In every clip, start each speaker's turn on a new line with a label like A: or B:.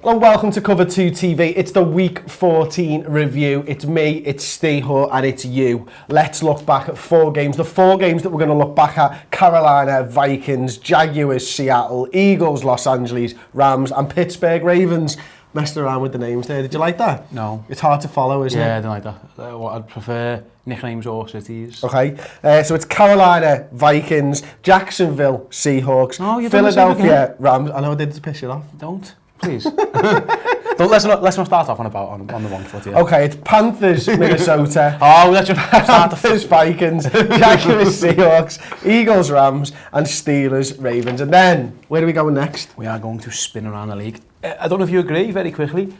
A: Hello, welcome to Cover 2 TV. It's the Week 14 review. It's me, it's Steve Hutt, and it's you. Let's look back at 4 games. The 4 games that we're going to look back at: Carolina, Vikings, Jaguars, Seattle, Eagles, Los Angeles, Rams, and Pittsburgh Ravens. Messed around with the names there. Did you like that?
B: No.
A: It's hard to follow, isn't it?
B: Yeah, I don't like that. I'd prefer nicknames or cities.
A: Okay, so it's Carolina, Vikings, Jacksonville, Seahawks, Philadelphia, Rams. I know I did to piss you off.
B: Don't, please. Let's not start off on the wrong foot here.
A: Okay, it's Panthers, Minnesota.
B: Let's just start
A: Panthers, Vikings, Jaguars, Seahawks, Eagles, Rams, and Steelers, Ravens. And then, where are we going next?
B: We are going to spin around the league. I don't know if you agree, very quickly.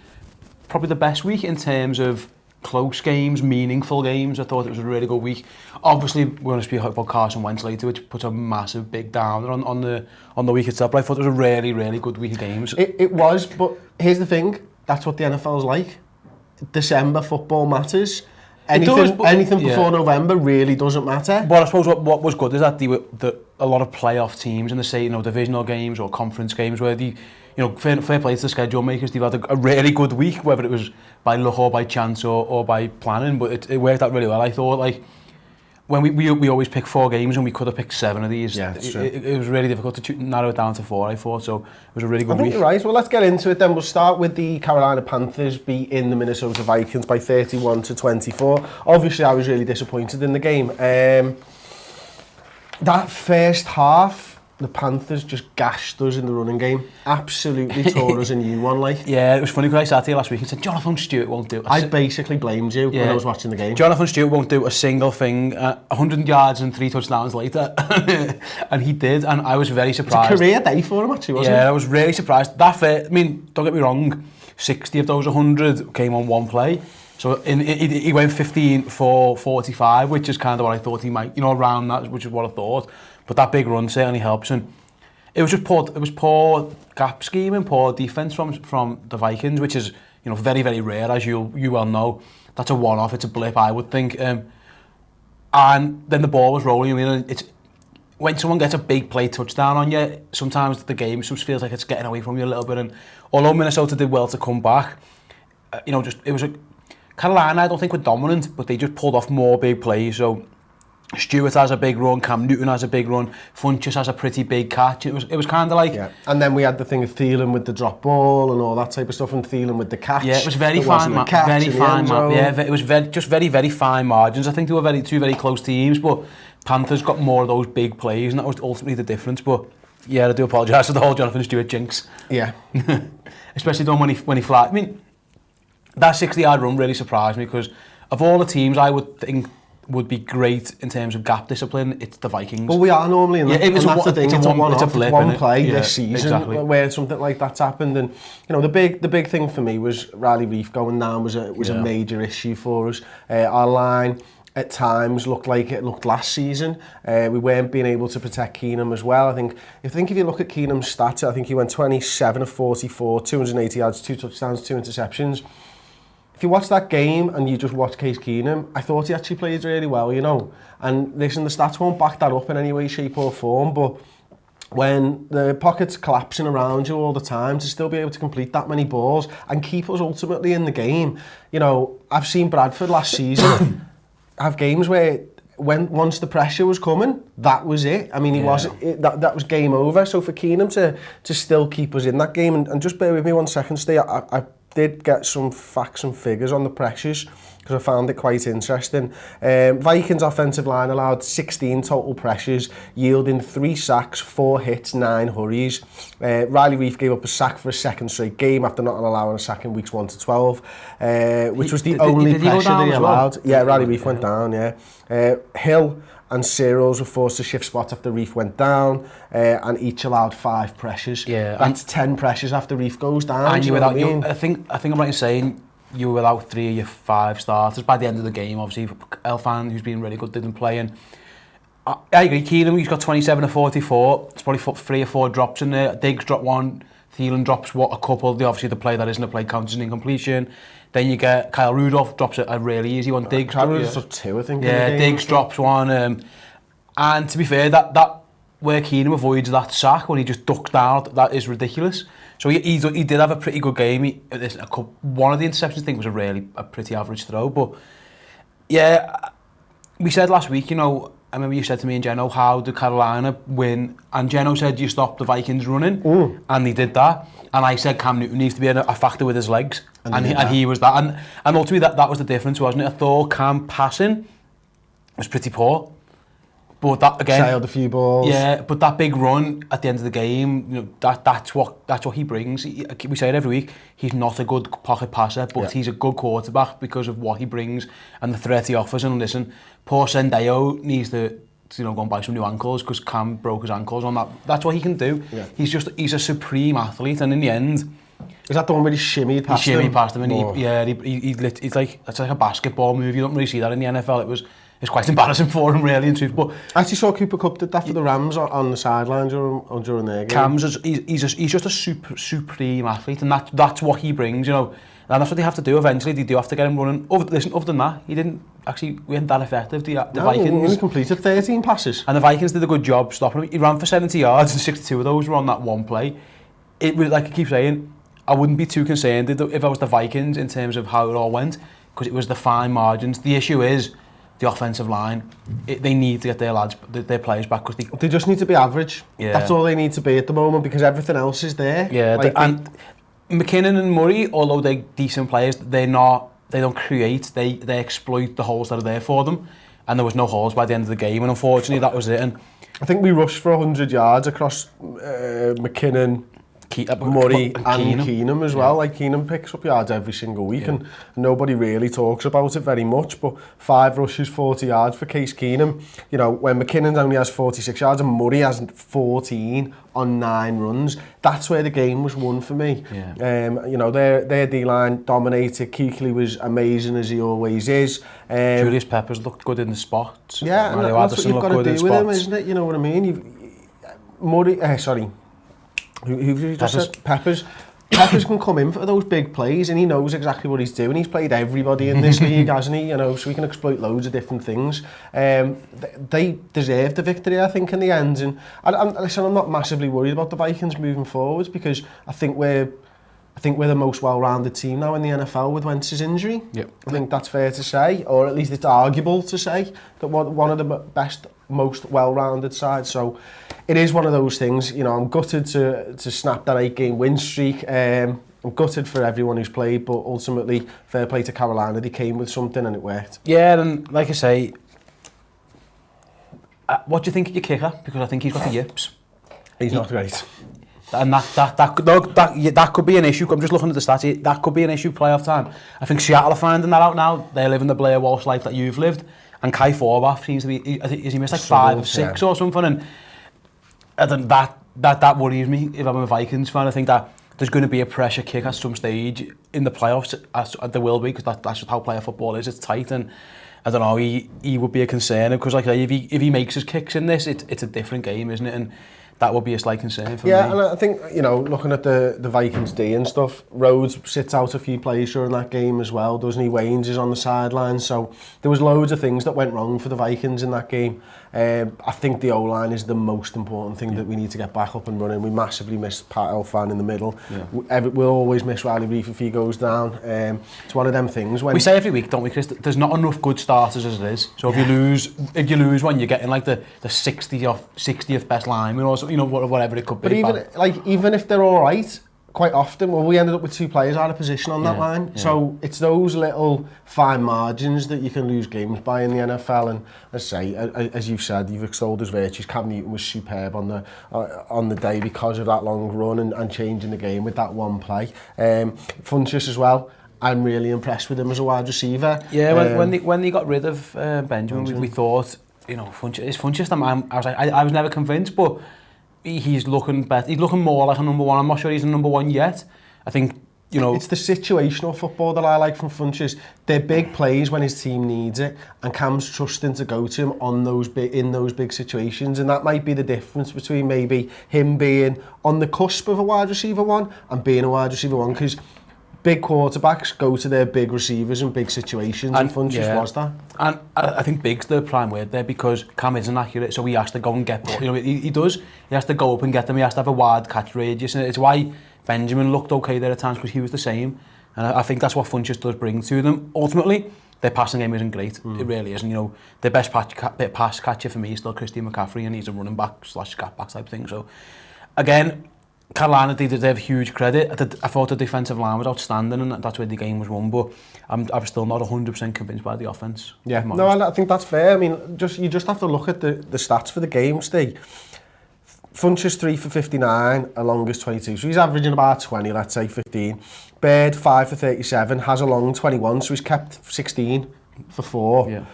B: Probably the best week in terms of close games, meaningful games. I thought it was a really good week. Obviously, we're going to speak about Carson Wentz later, which puts a massive big downer on the week itself. But I thought it was a really, really good week of games.
A: It was, but here's the thing. That's what the NFL's like. December football matters. Anything before November really doesn't matter.
B: But I suppose what was good is that a lot of playoff teams in the divisional games or conference games where fair play to the schedule makers, they've had a really good week, whether it was by luck or by chance or by planning, but it worked out really well. I thought, like, when we always pick 4 games and we could have picked 7 of these. Yeah, that's true. It was really difficult to narrow it down to 4, I thought, so it was a really good week.
A: I think you're right. Well, let's get into it then. We'll start with the Carolina Panthers beating the Minnesota Vikings by 31-24. Obviously, I was really disappointed in the game. That first half, the Panthers just gashed us in the running game. Absolutely tore us a new one, like.
B: Yeah, it was funny because I sat here last week and said, Jonathan Stewart won't do it.
A: I basically blamed you when I was watching the game.
B: Jonathan Stewart won't do a single thing 100 yards and 3 touchdowns later. And he did, and I was very surprised.
A: It's a career day for him, actually, wasn't it?
B: Yeah, I was really surprised. I mean, don't get me wrong, 60 of those 100 came on one play. So he went 15 for 45, which is kind of what I thought he might, around that, which is what I thought. But that big run certainly helps, and it was just poor gap scheming, poor defense from the Vikings, which is very, very rare, as you well know. That's a one-off, it's a blip, I would think. And then the ball was rolling. I mean, it's when someone gets a big play touchdown on you, sometimes the game just feels like it's getting away from you a little bit. And although Minnesota did well to come back, it was Carolina, I don't think were dominant, but they just pulled off more big plays. So Stewart has a big run, Cam Newton has a big run, Funchess has a pretty big catch. It was kind of like... Yeah.
A: And then we had the thing of Thielen with the drop ball and all that type of stuff, and Thielen with the catch.
B: Yeah, it was very fine. It was very, very fine margins. I think they were two very close teams, but Panthers got more of those big plays, and that was ultimately the difference. But yeah, I do apologise for the whole Jonathan Stewart jinx.
A: Yeah.
B: Especially when he flat. I mean, that 60-yard run really surprised me, because of all the teams I would think would be great in terms of gap discipline, it's the Vikings.
A: Well, we are normally in that, and that's the thing. It's a blip, one play this season where something like that's happened, and the big thing for me was Riley Reef going down was a major issue for us. Our line at times looked like it looked last season. We weren't being able to protect Keenum as well. I think if you look at Keenum's stats, I think he went 27 of 44, 280 yards, 2 touchdowns, 2 interceptions. If you watch that game and you just watch Case Keenum, I thought he actually played really well, And listen, the stats won't back that up in any way, shape or form, but when the pocket's collapsing around you all the time, to still be able to complete that many balls and keep us ultimately in the game. I've seen Bradford last season have games where once the pressure was coming, that was it. I mean, that was game over. So for Keenum to still keep us in that game, and just bear with me 1 second, Steve, I did get some facts and figures on the pressures because I found it quite interesting. Vikings offensive line allowed 16 total pressures, yielding 3 sacks, 4 hits, 9 hurries. Riley Reef gave up a sack for a second straight game after not allowing a sack in weeks 1 to 12, which was the only pressure that he allowed. Yeah, Riley Reef went down, yeah. Hill and Cyril's were forced to shift spots after Reef went down, and each allowed 5 pressures. Yeah, that's 10 pressures after Reef goes down.
B: And I think I'm right in saying you were without 3 of your 5 starters by the end of the game. Obviously, Elfan, who's been really good, didn't play. And I agree, Keenum, he's got 27 of 44. It's probably 3 or 4 drops in there. Diggs dropped 1. Thielen drops a couple. Obviously, the play that isn't a play counts as an incompletion. Then you get Kyle Rudolph drops a really easy one. Diggs
A: Kyle Rudolph's dropped 2, I think.
B: Yeah, Diggs drops 1. And to be fair, that where Keenum avoids that sack when he just ducks down, that is ridiculous. So he did have a pretty good game. One of the interceptions, I think, was a pretty average throw. But yeah, we said last week, you know, I remember you said to me and Geno, how did Carolina win? And Geno said, you stopped the Vikings running. And he did that. And I said Cam Newton needs to be a factor with his legs. And he was that. And ultimately, that was the difference, wasn't it? I thought Cam passing was pretty poor. But that, again...
A: Sailed a few balls.
B: Yeah, but that big run at the end of the game, you know, that's what he brings. We say it every week, he's not a good pocket passer, but he's a good quarterback because of what he brings and the threat he offers. And listen, poor Sendejo needs to go and buy some new ankles because Cam broke his ankles on that. That's what he can do. Yeah. He's a supreme athlete, and in the end...
A: Is that the one where he shimmied past him?
B: He shimmied past him, and it's like a basketball move. You don't really see that in the NFL. It's quite embarrassing for him, really, in truth. But
A: I actually saw Cooper Kupp did that for the Rams on the sideline during their game.
B: He's just a supreme athlete, and that's what he brings, you know. And that's what they have to do eventually. They do have to get him running. Other than that, we weren't that effective. The Vikings
A: only completed 13 passes.
B: And the Vikings did a good job stopping him. He ran for 70 yards, and 62 of those were on that one play. It was, like I keep saying, I wouldn't be too concerned if I was the Vikings in terms of how it all went, because it was the fine margins. The issue is the offensive line. They need to get their players back, because
A: they just need to be average. Yeah. That's all they need to be at the moment, because everything else is there.
B: Yeah, and McKinnon and Murray, although they're decent players, they don't create. They exploit the holes that are there for them, and there was no holes by the end of the game, and unfortunately that was it. And
A: I think we rushed for 100 yards across McKinnon, Murray and Keenum as well. Like, Keenum picks up yards every single week, and nobody really talks about it very much, but 5 rushes, 40 yards for Case Keenum. You know, when McKinnon only has 46 yards and Murray has 14 on 9 runs, that's where the game was won for me. Yeah. You know, their D-line dominated. Kuechly was amazing, as he always is.
B: Julius Peppers looked good in the spots.
A: Yeah, and that's what you've got to do with him, isn't it? You know what I mean? Who you just said? Peppers. Peppers can come in for those big plays, and he knows exactly what he's doing. He's played everybody in this league, hasn't he? You know, so he can exploit loads of different things. They deserved the victory, I think, in the end. And listen, I'm not massively worried about the Vikings moving forwards, because I think we're the most well-rounded team now in the NFL with Wentz's injury. Yep. I think that's fair to say, or at least it's arguable to say that one of the best, most well-rounded sides. So it is one of those things. You know, I'm gutted to snap that 8-game win streak. I'm gutted for everyone who's played, but ultimately, fair play to Carolina. They came with something and it worked.
B: Yeah, and like I say, what do you think of your kicker? Because I think he's got the yips.
A: He's not great.
B: And that could be an issue. I'm just looking at the stats. That could be an issue playoff time. I think Seattle are finding that out now. They're living the Blair Walsh life that you've lived. And Kai Forbath seems to be, has he missed like 5 or 6 or something? And that worries me if I'm a Vikings fan. I think that there's going to be a pressure kick at some stage in the playoffs, as there will be, because that's just how player football is. It's tight, and I don't know, he would be a concern, because like if he makes his kicks in this, it's a different game, isn't it? And that would be a slight concern for me.
A: Yeah, and I think, you know, looking at the Vikings D and stuff, Rhodes sits out a few plays during that game as well, doesn't he? Waynes is on the sidelines, so there was loads of things that went wrong for the Vikings in that game. I think the O-line is the most important thing that we need to get back up and running. We massively missed Pat Elfan in the middle. Yeah. We'll always miss Riley Reef if he goes down. It's one of them things. We
B: say every week, don't we, Chris? There's not enough good starters as it is. So if you lose when you're getting like the 60th best lineman, or you know, whatever it could be.
A: But even if they're all right, quite often, we ended up with 2 players out of position on that line. Yeah. So it's those little fine margins that you can lose games by in the NFL. And let's say, as you've said, you've extolled his virtues. Cam Newton was superb on the day because of that long run and changing the game with that one play. Funchess as well. I'm really impressed with him as a wide receiver.
B: Yeah, when they got rid of Benjamin, we thought, you know, Funchess. I was never convinced, but he's looking better. He's looking more like a number 1. I'm not sure he's a number 1 yet. I think, you know,
A: it's the situational football that I like from Funchess. They're big plays when his team needs it, and Cam's trusting to go to him in those big situations, and that might be the difference between maybe him being on the cusp of a wide receiver 1 and being a wide receiver 1, because big quarterbacks go to their big receivers in big situations, and Funchess was that.
B: And I think big's the prime word there, because Cam isn't accurate, so he has to go and get, you know, he does. He has to go up and get them. He has to have a wide catch radius, and it's why Benjamin looked okay there at times because he was the same. And I think that's what Funchess does bring to them. Ultimately, their passing game isn't great. It really isn't. You know, their best pass catcher for me is still Christian McCaffrey, and he's a running back / scat back type thing. So, again, Carolina, they deserve huge credit. I thought the defensive line was outstanding, and that's where the game was won. But I'm still not 100% convinced by the offense.
A: Yeah, no, I think that's fair. I mean, you just have to look at the stats for the game, Steve. Funchess 3 for 59, a longest 22, so he's averaging about 20, let's say 15. Bird 5 for 37, has a long 21, so he's kept 16 for 4. Yeah.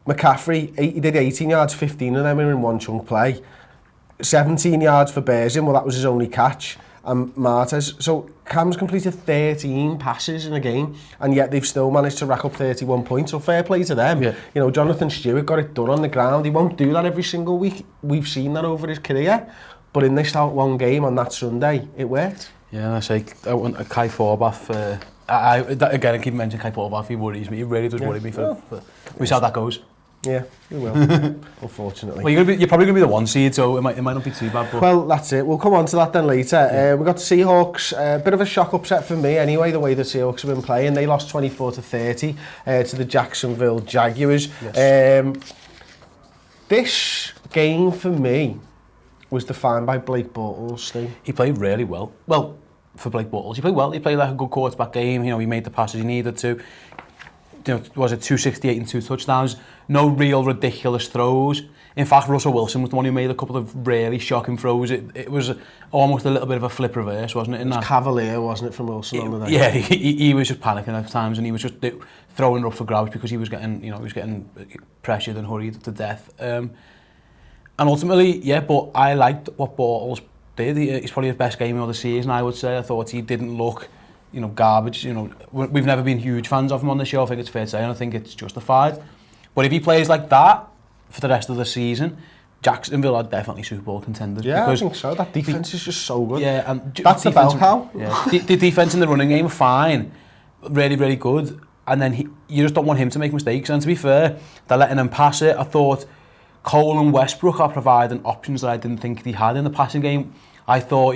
A: McCaffrey, he did 18 yards, 15 of them are in one chunk play. 17 yards for Berzin, well that was his only catch. And Martez, so Cam's completed 13 passes in a game, and yet they've still managed to rack up 31 points, so fair play to them. Yeah. You know, Jonathan Stewart got it done on the ground. He won't do that every single week. We've seen that over his career. But in this one game on that Sunday, it worked.
B: Yeah, I say, I want a Kai Forbath. Again, I keep mentioning Kai Forbath, he worries me. He really does worry me. We see how that goes.
A: Yeah, we will, unfortunately.
B: Well, you're probably going to be the 1 seed, so it might not be too bad. But...
A: Well, that's it. We'll come on to that then later. Yeah. We've got the Seahawks. A bit of a shock upset for me anyway, the way the Seahawks have been playing. They lost 24-30 to the Jacksonville Jaguars. Yes. This game for me was defined by Blake Bortles, Steve.
B: He played really well. Well, for Blake Bortles, he played well. He played like a good quarterback game. You know, he made the passes he needed to. You know, was it 268 and 2 touchdowns? No real ridiculous throws. In fact, Russell Wilson was the one who made a couple of really shocking throws. It was almost a little bit of a flip reverse, wasn't it?
A: It was cavalier, wasn't it, from Wilson on the day?
B: Yeah, he was just panicking at times, and he was just throwing up for grabs because he was getting pressured and hurried to death. And ultimately, yeah, but I liked what Bortles did. He's probably his best game of the season, I would say. I thought he didn't look, garbage. We've never been huge fans of him on the show. I think it's fair to say, and I think it's justified. But if he plays like that for the rest of the season, Jacksonville are definitely Super Bowl contenders.
A: Yeah, I think so. That defense is just so good.
B: Yeah, and
A: that's the bell cow.
B: Yeah, the defense in the running game are fine, really, really good. And then you just don't want him to make mistakes. And to be fair, they're letting him pass it. I thought Cole and Westbrook are providing options that I didn't think they had in the passing game. I thought,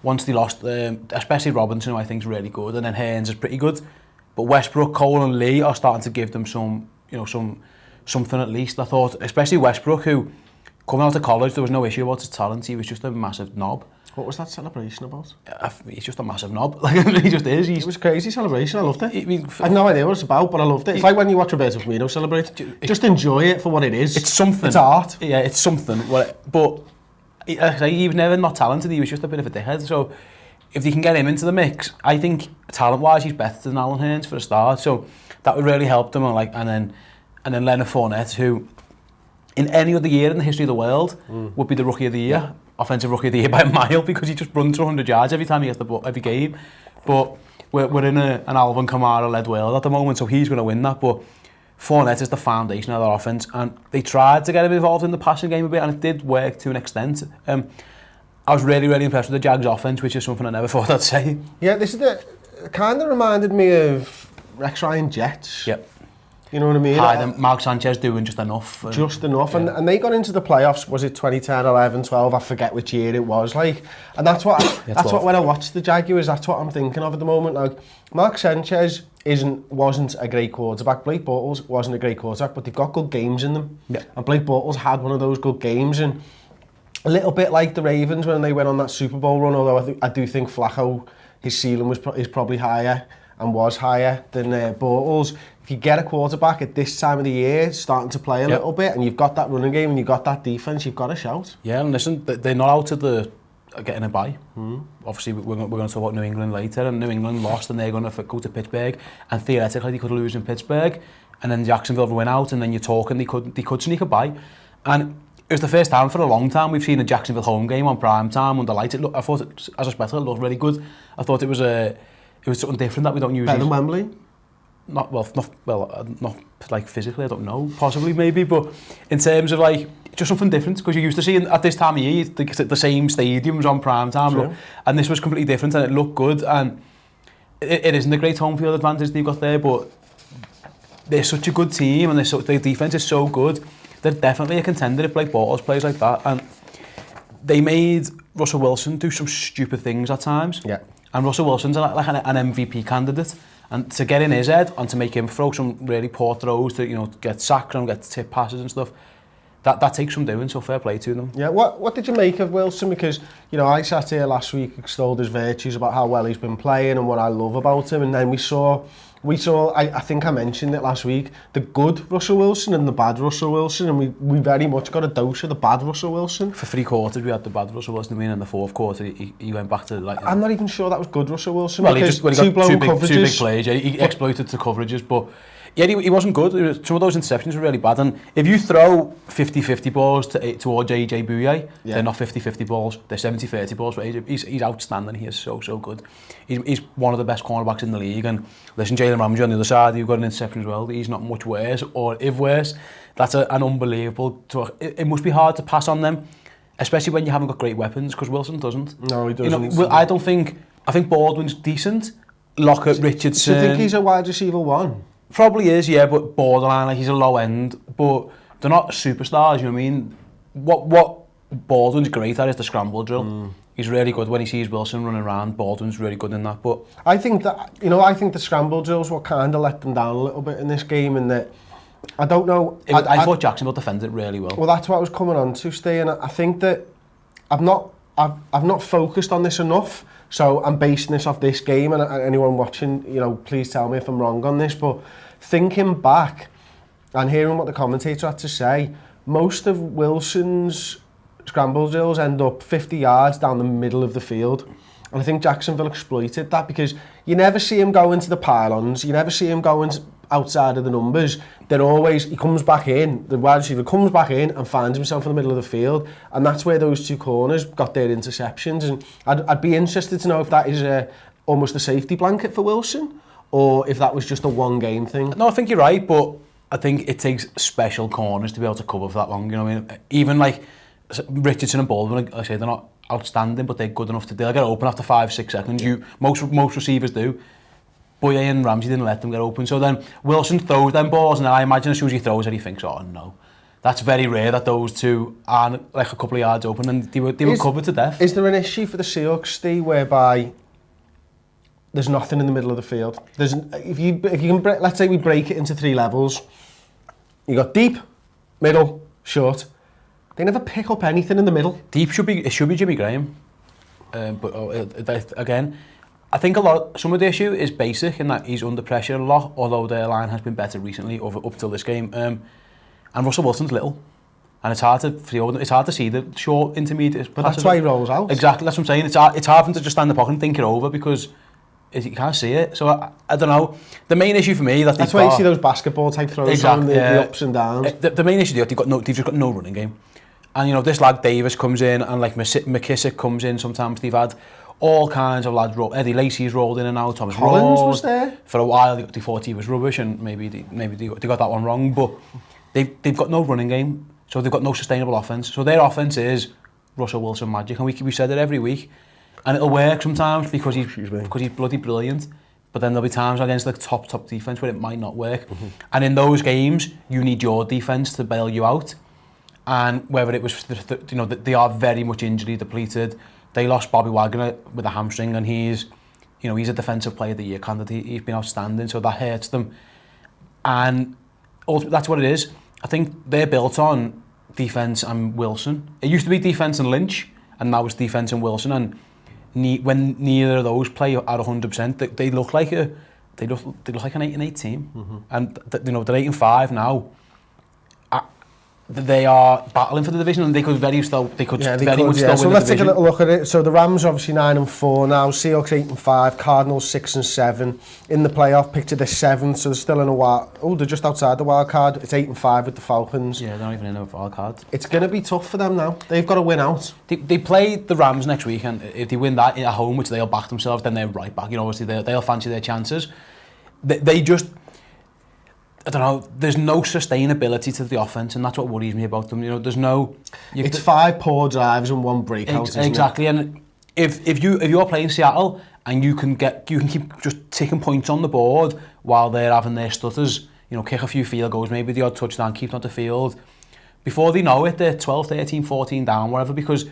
B: once they lost, especially Robinson, who I think is really good, and then Hearns is pretty good. But Westbrook, Cole and Lee are starting to give them something at least. I thought, especially Westbrook, who, coming out of college, there was no issue about his talent. He was just a massive knob.
A: What was that celebration about?
B: He's just a massive knob. He just is.
A: It was a crazy celebration. I loved it. I had no idea what it's about, but I loved it. It's like when you watch Roberto Firmino celebrate. Just enjoy it for what it is.
B: It's something.
A: It's art.
B: Yeah, it's something. But he was never not talented. He was just a bit of a dickhead. So if they can get him into the mix, I think talent-wise he's better than Alan Hearns for a start. So that would really help them. And then Leonard Fournette, who in any other year in the history of the world would be the Rookie of the Year. Yeah. Offensive Rookie of the Year by a mile, because he just runs 100 yards every time he gets the ball, every game. But we're in an Alvin Kamara-led world at the moment, so he's going to win that. But Fournette is the foundation of their offense, and they tried to get him involved in the passing game a bit, and it did work to an extent. I was really, really impressed with the Jags offense, which is something I never thought I'd say.
A: Yeah, this is it kind of reminded me of Rex Ryan Jets.
B: Yep.
A: You know what I mean?
B: Mark Sanchez doing just enough.
A: Yeah. And they got into the playoffs, was it 2010, 11, 12, I forget which year it was, and that's what when I watch the Jaguars, that's what I'm thinking of at the moment. Like, Mark Sanchez wasn't a great quarterback, Blake Bortles wasn't a great quarterback, but they've got good games in them. Yeah. And Blake Bortles had one of those good games, and a little bit like the Ravens when they went on that Super Bowl run, although I do think Flacco, his ceiling is probably higher and was higher than Bortles. If you get a quarterback at this time of the year starting to play a little bit, and you've got that running game and you've got that defence, you've got a shout.
B: Yeah, and listen, they're not out of getting a bye. Obviously, we're going to talk about New England later, and New England lost, and they're going to go to Pittsburgh, and theoretically they could lose in Pittsburgh, and then Jacksonville win out, and then you're talking they could sneak a bye. And it was the first time for a long time we've seen a Jacksonville home game on prime time under lights. I thought, as expected, it looked really good. I thought it was something different that we don't usually.
A: Better than Wembley?
B: Not like physically, I don't know, possibly maybe, but in terms of just something different, because you're used to seeing at this time of year the same stadiums on prime time, and this was completely different, and it looked good, and it isn't a great home field advantage they've got there, but they're such a good team, and their defence is so good. They're definitely a contender if Blake Bortles plays like that, and they made Russell Wilson do some stupid things at times.
A: Yeah.
B: And Russell Wilson's like an MVP candidate. And to get in his head and to make him throw some really poor throws to, get sacks and get tip passes and stuff, that takes some doing, so fair play to them.
A: Yeah, what did you make of Wilson? Because, I sat here last week, extolled his virtues about how well he's been playing and what I love about him, and then we saw, I think I mentioned it last week, the good Russell Wilson and the bad Russell Wilson, and we very much got a dose of the bad Russell Wilson.
B: For 3 quarters we had the bad Russell Wilson, in the 4th quarter he went back to like...
A: I'm not even sure that was good Russell Wilson.
B: Well, he got two big plays, he exploited the coverages, but yeah, he wasn't good. Some of those interceptions were really bad, and if you throw 50-50 balls towards AJ Bouye, they're not 50-50 balls, they're 70-30 balls for AJ. He's outstanding, he is so good. He's one of the best cornerbacks in the league, and listen, Jalen Ramsey on the other side, you've got an interception as well, he's not much worse, or if worse, that's an unbelievable... It must be hard to pass on them, especially when you haven't got great weapons, because Wilson doesn't.
A: No, he doesn't.
B: I think Baldwin's decent, Lockett, Richardson...
A: Do you think he's a wide receiver 1?
B: Probably is, yeah, but borderline, like he's a low end, but they're not superstars, you know what I mean? What Baldwin's great at is the scramble drill. He's really good when he sees Wilson running around. Baldwin's really good in that, but... I think
A: the scramble drills will kind of let them down a little bit in this game, and that, I don't know...
B: I thought Jacksonville defended it really well.
A: Well, that's what I was coming on to, Steve, and I think that I've not focused on this enough, so I'm basing this off this game, and anyone watching, please tell me if I'm wrong on this, but thinking back and hearing what the commentator had to say, most of Wilson's scramble drills end up 50 yards down the middle of the field. And I think Jacksonville exploited that, because you never see him go into the pylons, you never see him going outside of the numbers. They're always, he comes back in, the wide receiver comes back in and finds himself in the middle of the field, and that's where those 2 corners got their interceptions. And I'd be interested to know if that is almost a safety blanket for Wilson, or if that was just a one-game thing.
B: No, I think you're right, but I think it takes special corners to be able to cover for that long, you know what I mean? Even like Richardson and Baldwin, like I say, they're not outstanding, but they're good enough they'll get open after 5-6 seconds. Most receivers do. Bouye and Ramsey didn't let them get open. So then Wilson throws them balls, and I imagine as soon as he throws it, he thinks, oh no. That's very rare that those two are like a couple of yards open, and they were covered to death.
A: Is there an issue for the Seahawks, Steve, whereby there's nothing in the middle of the field? If you can, let's say we break it into 3 levels. You got deep, middle, short. They never pick up anything in the middle.
B: Deep should be Jimmy Graham, but again, I think some of the issue is basic in that he's under pressure a lot, although their line has been better recently up till this game. And Russell Wilson's little, and it's hard to see the short intermediate.
A: But that's why he rolls out.
B: Exactly, that's what I'm saying. It's hard for him to just stand in the pocket and think it over, because you can't see it. So I don't know. The main issue for me
A: that's why you see those basketball type throws, exactly, the ups and downs.
B: The main issue they've just got no running game. And this lad Davis comes in, and like McKissick comes in sometimes. They've had all kinds of lads. Eddie Lacy's rolled in and out. Thomas
A: Collins was there
B: for a while. They thought he was rubbish, and maybe they got that one wrong. But they've got no running game, so they've got no sustainable offense. So their offense is Russell Wilson magic, and we said it every week, and it'll work sometimes because he's bloody brilliant. But then there'll be times against the top defense where it might not work. And in those games, you need your defense to bail you out. And whether it was, they are very much injury depleted. They lost Bobby Wagner with a hamstring, and he's a defensive player of the year candidate. He's been outstanding, so that hurts them. And that's what it is. I think they're built on defense and Wilson. It used to be defense and Lynch, and now it's defense and Wilson. And when neither of those play at 100%, they look like an 8-8 team. And they're 8-5 now. They are battling for the division, and they could very much still win.
A: So let's take a little look at it. So the Rams are obviously 9-4 now, Seahawks 8-5, Cardinals 6-7. In the playoff picture, they're 7th, so they're still in a wild. Oh, they're just outside the wild card. It's 8-5 with the Falcons.
B: Yeah, they're not even in a wild card.
A: It's going to be tough for them now. They've got to win out.
B: They play the Rams next week, and if they win that at home, which they'll back themselves, then they're right back. Obviously they'll fancy their chances. They just. I don't know, there's no sustainability to the offense, and that's what worries me about them. There's no...
A: It's 5 poor drives and 1 breakout, isn't
B: exactly, it? And if you're playing Seattle and you can keep just ticking points on the board while they're having their stutters, kick a few field goals, maybe the odd touchdown, keep on the field. Before they know it, they're 12, 13, 14 down, whatever, because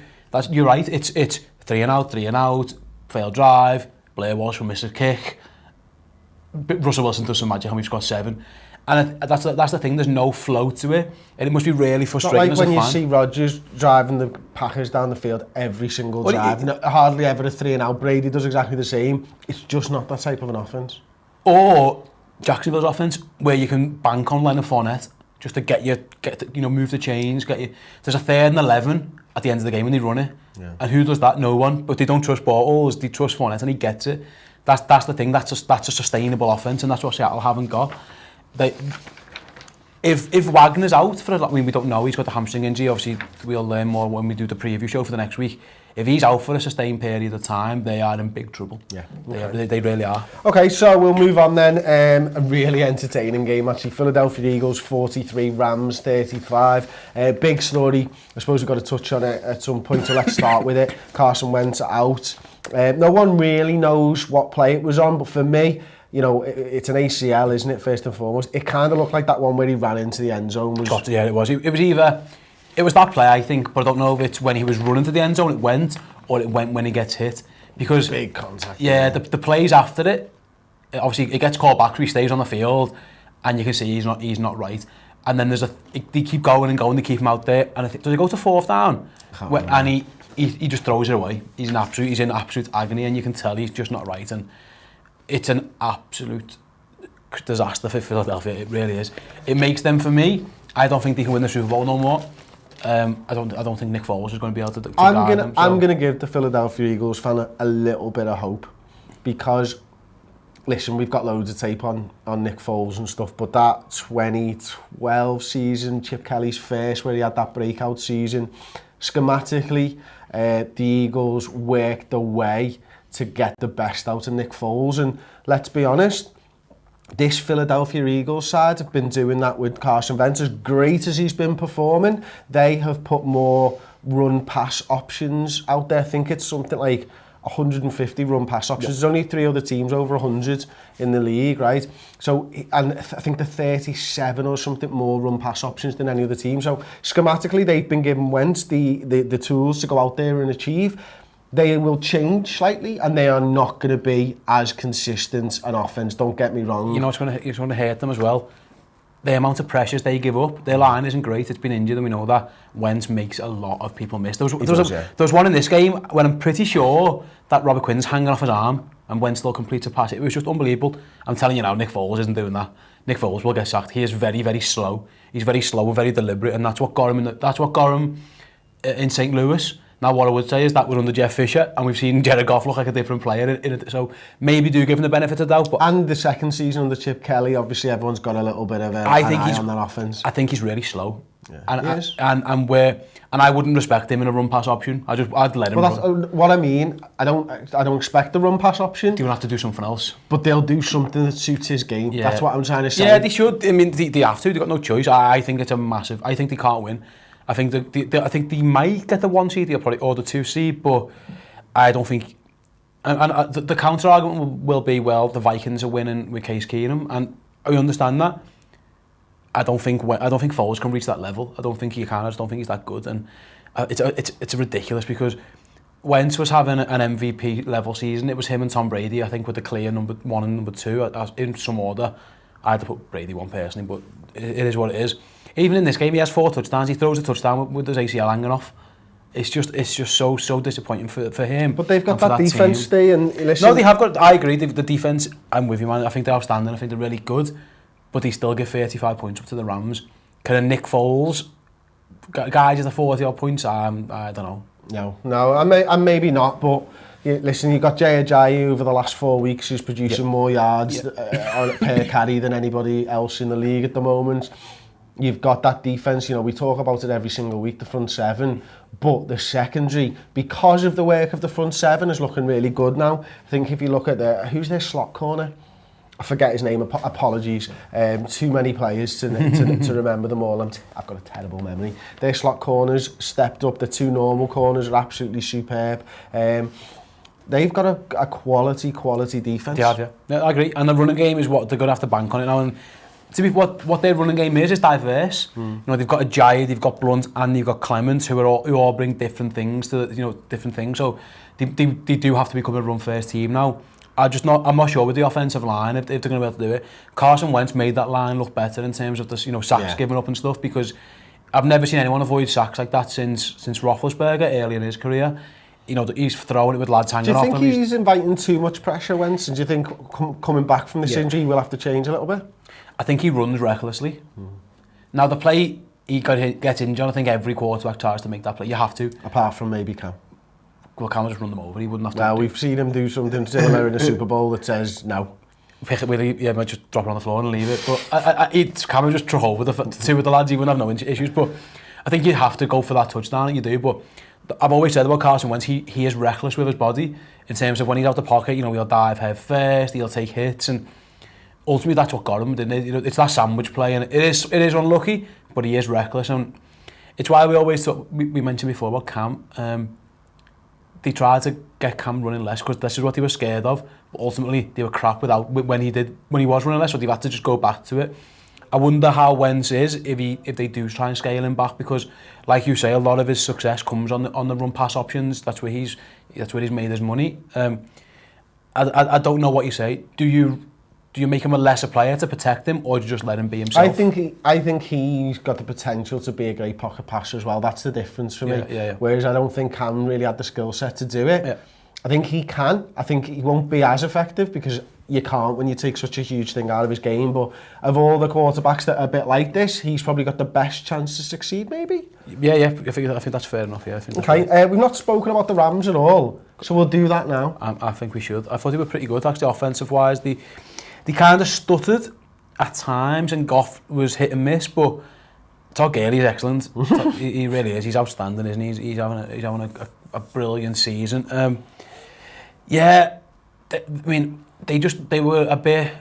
B: you're right, it's 3 and out, failed drive, Blair Walsh will miss a kick. Russell Wilson does some magic and we've scored 7. And that's the thing, there's no flow to it. And it must be really frustrating as a fan.
A: Not like when you see Rodgers driving the Packers down the field every single drive. Hardly ever a 3-and-out. Brady does exactly the same. It's just not that type of an offense.
B: Or Jacksonville's offense, where you can bank on Leonard Fournette just to move the chains, There's a 3rd and 11 at the end of the game when they run it. Yeah. And who does that? No one. But they don't trust Bortles, they trust Fournette and he gets it. That's the thing, that's a sustainable offense, and that's what Seattle haven't got. If Wagner's out for we don't know, he's got the hamstring injury, obviously we'll learn more when we do the preview show for the next week. If he's out for a sustained period of time, they are in big trouble. Yeah, they really are.
A: Okay, so we'll move on then. A really entertaining game actually. Philadelphia Eagles 43, Rams 35. Big story. I suppose we've got to touch on it at some point, so let's start with it. Carson Wentz out. No one really knows what play it was on, but for me, it's an ACL, isn't it, first and foremost? It kind of looked like that one where he ran into the end zone.
B: Yeah, it was. It was that play, I think, but I don't know if it's when he was running to the end zone it went, or it went when he gets hit. Because
A: big contact.
B: Yeah, the plays after it, obviously it gets called back, he stays on the field, and you can see he's not right. And then they keep going and going, they keep him out there, and I think, does he go to 4th down? And he just throws it away. He's in absolute agony, and you can tell he's just not right. And it's an absolute disaster for Philadelphia. It really is. It makes them, for me, I don't think they can win the Super Bowl no more. I don't think Nick Foles is going to be able to guard them.
A: I'm going to give the Philadelphia Eagles fan a little bit of hope, because listen, we've got loads of tape on Nick Foles and stuff, but that 2012 season, Chip Kelly's first, where he had that breakout season, schematically, the Eagles worked their way to get the best out of Nick Foles, and let's be honest, this Philadelphia Eagles side have been doing that with Carson Wentz. As great as he's been performing, they have put more run-pass options out there. I think it's something like 150 run-pass options. There's only 3 other teams over 100 in the league, right? So, and I think the 37 or something more run-pass options than any other team. So, schematically, they've been given Wentz the tools to go out there and achieve. They will change slightly, and they are not going to be as consistent an offense. Don't get me wrong.
B: It's going to hurt them as well. The amount of pressures they give up, their line isn't great. It's been injured, and we know that. Wentz makes a lot of people miss. There was one in this game when I'm pretty sure that Robert Quinn's hanging off his arm, and Wentz still completes a pass. It was just unbelievable. I'm telling you now, Nick Foles isn't doing that. Nick Foles will get sacked. He is very, very slow. He's very slow and very deliberate, and that's what got him in St. Louis. Now, what I would say is that we're under Jeff Fisher, and we've seen Jared Goff look like a different player in it. So maybe do give him the benefit of the doubt. But
A: and the second season under Chip Kelly, obviously everyone's got a little bit of an eye on that offense.
B: I think he's really slow.
A: Yeah, he is.
B: And I wouldn't respect him in a run pass option. I'd let him run.
A: That's what I mean. I don't expect the run pass option.
B: They'll have to do something else.
A: But they'll do something that suits his game. Yeah. That's what I'm trying to say.
B: Yeah, they should. I mean, they have to. They've got no choice. I think it's a massive. I think they can't win. I think they might get the 1 seed, or the 2 seed, but I don't think. And the counter argument will be, well, the Vikings are winning with Case Keenum, and I understand that. I don't think Foles can reach that level. I don't think he can. I just don't think he's that good, and it's ridiculous because Wentz was having an MVP level season. It was him and Tom Brady, I think, with the clear number 1 and number 2 in some order. I had to put Brady 1 personally, but it is what it is. Even in this game, he has 4 touchdowns. He throws a touchdown with his ACL hanging off. It's just so disappointing for him.
A: But they've got that defense stay and listen.
B: No, they have got. I agree. The defense. I'm with you, man. I think they're outstanding. I think they're really good. But they still give 35 points up to the Rams. Can a Nick Foles guys at the 40-odd points? I don't know.
A: No, and maybe not. But listen, you got Jay Ajayi over the last 4 weeks who's producing more yards per carry than anybody else in the league at the moment. You've got that defence, we talk about it every single week, the front 7, but the secondary, because of the work of the front 7, is looking really good now. I think if you look at who's their slot corner? I forget his name, apologies. Too many players to remember them all. I've got a terrible memory. Their slot corners stepped up, the 2 normal corners are absolutely superb. They've got a quality defence.
B: They have, yeah. I agree. And the running game is what they're going to have to bank on it now. And to be what their running game is diverse. They've got Ajayi, they've got Blunt, and they've got Clements, who all bring different things to different things. So they do have to become a run first team now. I'm not sure with the offensive line if they're going to be able to do it. Carson Wentz made that line look better in terms of the sacks given up and stuff, because I've never seen anyone avoid sacks like that since Roethlisberger early in his career. He's throwing it with lads hanging off him.
A: Do you think he's inviting too much pressure, Wentz? And do you think coming back from this injury, he will have to change a little bit?
B: I think he runs recklessly. Now, the play he gets injured, I think every quarterback tries to make that play. You have to.
A: Apart from maybe Cam.
B: Well, Cam will just run them over. He wouldn't have to.
A: Well, we've seen him do something similar in the Super Bowl that says no.
B: Pick it with might just drop it on the floor and leave it. But Cam will just throw over the two of the lads. He wouldn't have no issues. But I think you have to go for that touchdown, and you do. But I've always said about Carson Wentz, he is reckless with his body in terms of when he's out the pocket. He'll dive head first, he'll take hits, and ultimately that's what got him, didn't it? It's that sandwich play, and it is unlucky, but he is reckless, and it's why we always thought, we mentioned before about Cam. They tried to get Cam running less because this is what they were scared of, but ultimately they were crap when he was running less, so they've had to just go back to it. I wonder how Wentz is if they do try and scale him back, because, like you say, a lot of his success comes on the run pass options. That's where he's made his money. I don't know what you say. Do you make him a lesser player to protect him, or do you just let him be himself?
A: I think he's got the potential to be a great pocket passer as well. That's the difference for me.
B: Yeah.
A: Whereas I don't think Cam really had the skill set to do it. Yeah. I think he can. I think he won't be as effective because you can't when you take such a huge thing out of his game. But of all the quarterbacks that are a bit like this, he's probably got the best chance to succeed, maybe.
B: Yeah. I think that's fair enough. Yeah.
A: We've not spoken about the Rams at all, so we'll do that now.
B: I think we should. I thought they were pretty good actually, offensive wise. They kind of stuttered at times, and Goff was hit and miss, but Todd Gurley's excellent. He really is. He's outstanding, isn't he? He's having a brilliant season. They were a bit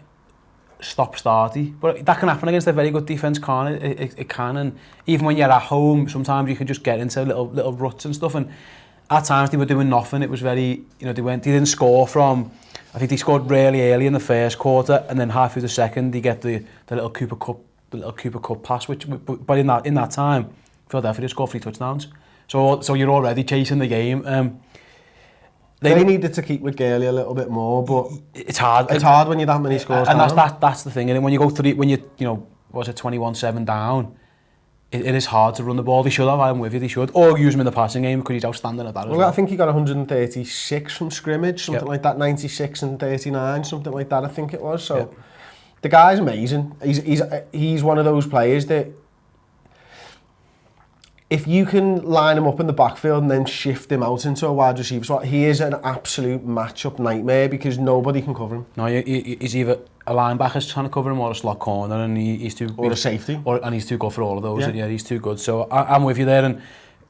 B: stop-starty, but that can happen against a very good defence, can't it? It can, and even when you're at home, sometimes you can just get into little ruts and stuff, and at times they were doing nothing. It was very, they didn't score from, I think they scored really early in the first quarter, and then half through the second they get the little Cooper Cup pass, but in that time, Philadelphia scored 3 touchdowns. So you're already chasing the game.
A: They needed to keep with Gurley a little bit more, but
B: it's hard.
A: It's hard when you're that many scores
B: and
A: down.
B: that's the thing. And when you go through, when was it 21-7 down? It is hard to run the ball. They should have. I'm with you. They should, or use him in the passing game because he's outstanding at that. Well,
A: I think he got 136 from scrimmage, something like that. 96 and 39, something like that. I think it was. So the guy's amazing. He's one of those players that, if you can line him up in the backfield and then shift him out into a wide receiver spot, he is an absolute matchup nightmare because nobody can cover him.
B: No, he's either a linebacker's trying to cover him or a slot corner, and he's too...
A: Or a safety.
B: And he's too good for all of those. Yeah, he's too good. So I'm with you there, and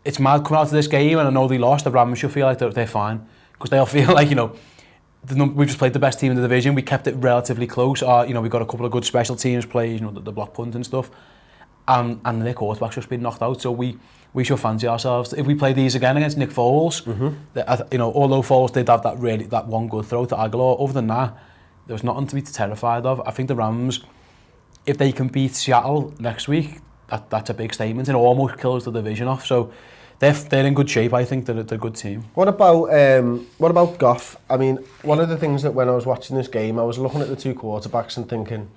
B: it's mad coming out of this game, and I know they lost. The Rams should feel like they're fine, because they'll feel like, we just played the best team in the division. We kept it relatively close. We got a couple of good special teams plays, the block punt and stuff. And their quarterback's just been knocked out, so we should fancy ourselves. If we play these again against Nick Foles, although Foles did have that one good throw to Aguilar, other than that, there was nothing to be terrified of. I think the Rams, if they can beat Seattle next week, that's a big statement. It almost kills the division off. So they're in good shape. I think they're a good team.
A: What about Goff? I mean, one of the things that when I was watching this game, I was looking at the two quarterbacks and thinking,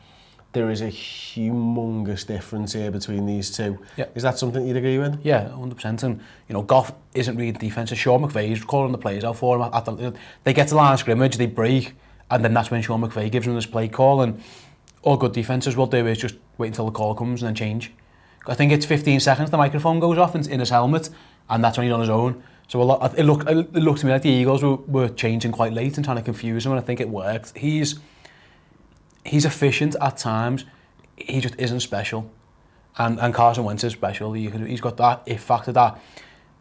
A: there is a humongous difference here between these two. Yeah. Is that something you'd agree with?
B: Yeah, 100%. And Goff isn't reading defence. Sean McVay's calling the plays out for him. They get to line of scrimmage, they break, and then that's when Sean McVay gives them this play call. And all good defences will do is just wait until the call comes and then change. I think it's 15 seconds the microphone goes off in his helmet, and that's when he's on his own. So it looked to me like the Eagles were changing quite late and trying to confuse him, and I think it worked. He's efficient at times. He just isn't special. And Carson Wentz is special. He's got that if factor that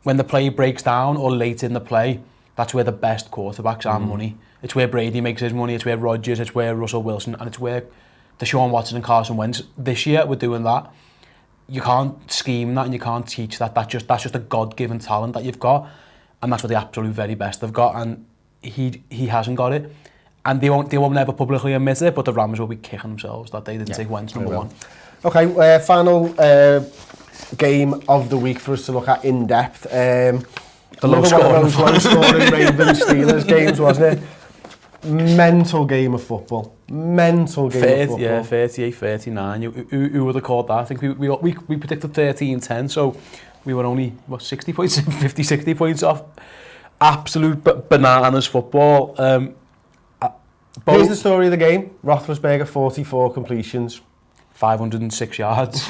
B: when the play breaks down or late in the play, that's where the best quarterbacks are money. It's where Brady makes his money. It's where Rodgers. It's where Russell Wilson. And it's where Deshaun Watson and Carson Wentz. This year we're doing that. You can't scheme that and you can't teach that. That's just a God-given talent that you've got. And that's what the absolute very best have got. And he hasn't got it. And they won't never publicly admit it, but the Rams will be kicking themselves that they didn't take Wentz number one.
A: Okay, final game of the week for us to look at in depth. The low-scoring Ravens Steelers games, wasn't it? mental game of football. Mental game of football.
B: Yeah, 38-39. Who would have called that? I think we predicted 13-10, so we were only, 60 points, 50, 60 points off. Absolute bananas football.
A: Here's the story of the game. Roethlisberger, 44 completions.
B: 506 yards.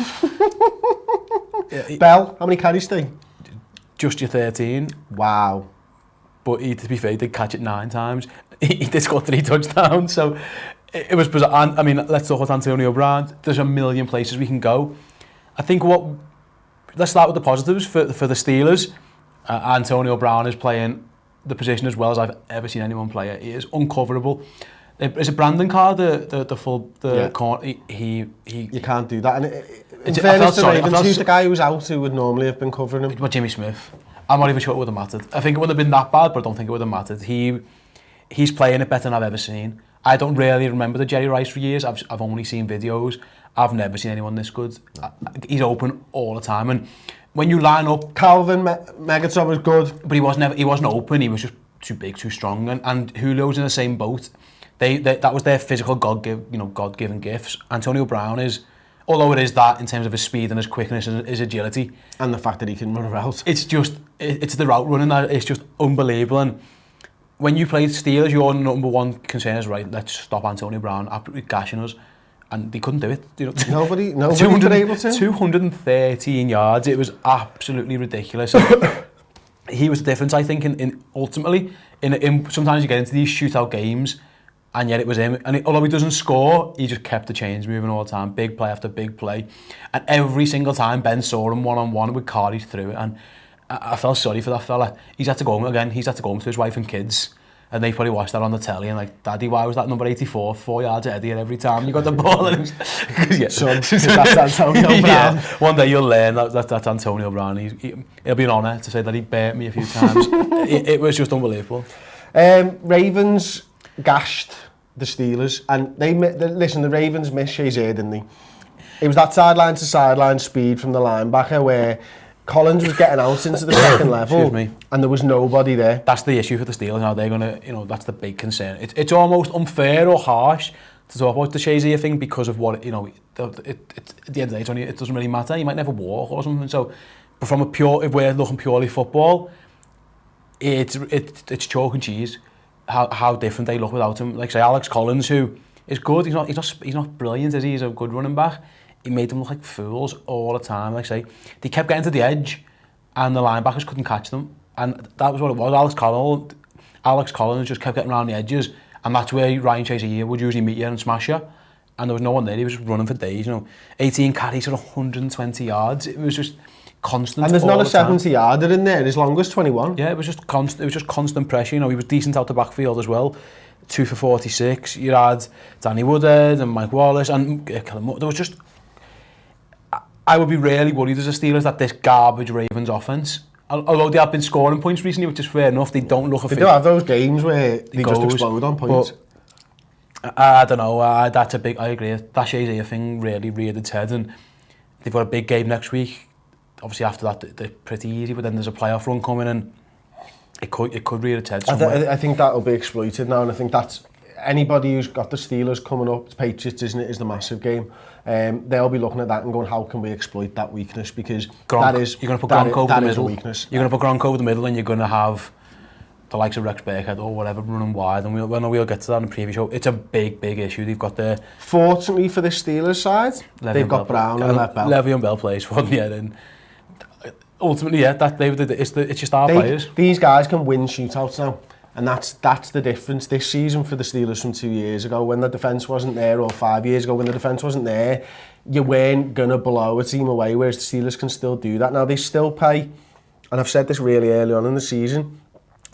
A: Bell, how many carries did he?
B: Just your 13.
A: Wow.
B: But to be fair, he did catch it 9 times. He did score 3 touchdowns, so it was bizarre. And, I mean, let's talk about Antonio Brown. There's a million places we can go. I think let's start with the positives for the Steelers. Antonio Brown is playing the position as well as I've ever seen anyone play it. He is uncoverable. Is it Brandon Carr, the full corner? You
A: can't do that. And in fairness to Ravens, who's the guy who's out who would normally have been covering him?
B: Well, Jimmy Smith. I'm not even sure it would have mattered. I think it would have been that bad, but I don't think it would have mattered. He's playing it better than I've ever seen. I don't really remember the Jerry Rice for years. I've only seen videos. I've never seen anyone this good. He's open all the time, and when you line up,
A: Calvin Megatron was good,
B: but he wasn't open. He was just too big, too strong, and Julio's in the same boat. That was their physical God-given gifts. Antonio Brown is, although it is that in terms of his speed and his quickness and his agility,
A: and the fact that he can run a route.
B: It's the route running that it's just unbelievable. And when you play Steelers, your number one concern is, right, let's stop Antonio Brown absolutely gashing us, and they couldn't do it.
A: Nobody been able to.
B: 213 yards. It was absolutely ridiculous. He was the difference, I think, in ultimately in sometimes you get into these shootout games. And yet it was him. And although he doesn't score, he just kept the chains moving all the time. Big play after big play. And every single time Ben saw him one-on-one with Cardi through it. And I felt sorry for that fella. He's had to go home again. He's had to go home to his wife and kids. And they probably watched that on the telly and like, Daddy, why was that number 84 4 yards ahead of you every time you got the ball? And
A: Son, that's Antonio Brown.
B: Yeah, one day you'll learn that's Antonio Brown. It'll be an honour to say that he burnt me a few times. it was just unbelievable.
A: Ravens gashed the Steelers, and the Ravens missed Shazier, didn't they? It was that sideline to sideline speed from the linebacker where Collins was getting out into the second level, and there was nobody there.
B: That's the issue for the Steelers. Now they're gonna, that's the big concern. It's almost unfair or harsh to talk about the Shazier thing because of what at the end of the day, it doesn't really matter. He might never walk or something. So, but if we're looking purely football, it's chalk and cheese. How different they look without him. Like say Alex Collins, who is good. He's not brilliant, is he? He's a good running back. He made them look like fools all the time. Like say they kept getting to the edge, and the linebackers couldn't catch them. And that was what it was. Alex Collins just kept getting around the edges, and that's where Ryan Shazier would usually meet you and smash you. And there was no one there. He was just running for days. 18 carries for 120 yards. It was just constant.
A: And there's not a 70-yarder in there. His longest 21.
B: Yeah, it was just constant. It was just constant pressure. He was decent out the backfield as well. 2 for 46. You had Danny Woodhead and Mike Wallace and there was just. I would be really worried as a Steelers that this garbage Ravens offense, although they have been scoring points recently, which is fair enough, they don't look.
A: They do have those games where they just explode on points.
B: I don't know. That's a big. I agree. That Shazier thing really reared its head, and they've got a big game next week. Obviously, after that, they're pretty easy, but then there's a playoff run coming, and it could rear its head somewhere.
A: I think that'll be exploited now, and I think that's anybody who's got the Steelers coming up, it's Patriots, isn't it, is the massive game. They'll be looking at that and going, how can we exploit that weakness? Because
B: Gronk,
A: that is
B: you're going to put Gronk over the middle.
A: Weakness.
B: You're going to put Gronk over the middle, and you're going to have the likes of Rex Burkhead or whatever running wide, and we'll get to that in the previous show. It's a big issue they've got there.
A: Fortunately for the Steelers side, they've got Brown and Bell.
B: Le'Veon Bell plays for them, yeah, and ultimately, yeah, it's just our players.
A: These guys can win shootouts now, and that's the difference this season for the Steelers from 2 years ago when the defence wasn't there, or 5 years ago when the defence wasn't there. You weren't going to blow a team away, whereas the Steelers can still do that. Now, they still pay, and I've said this really early on in the season,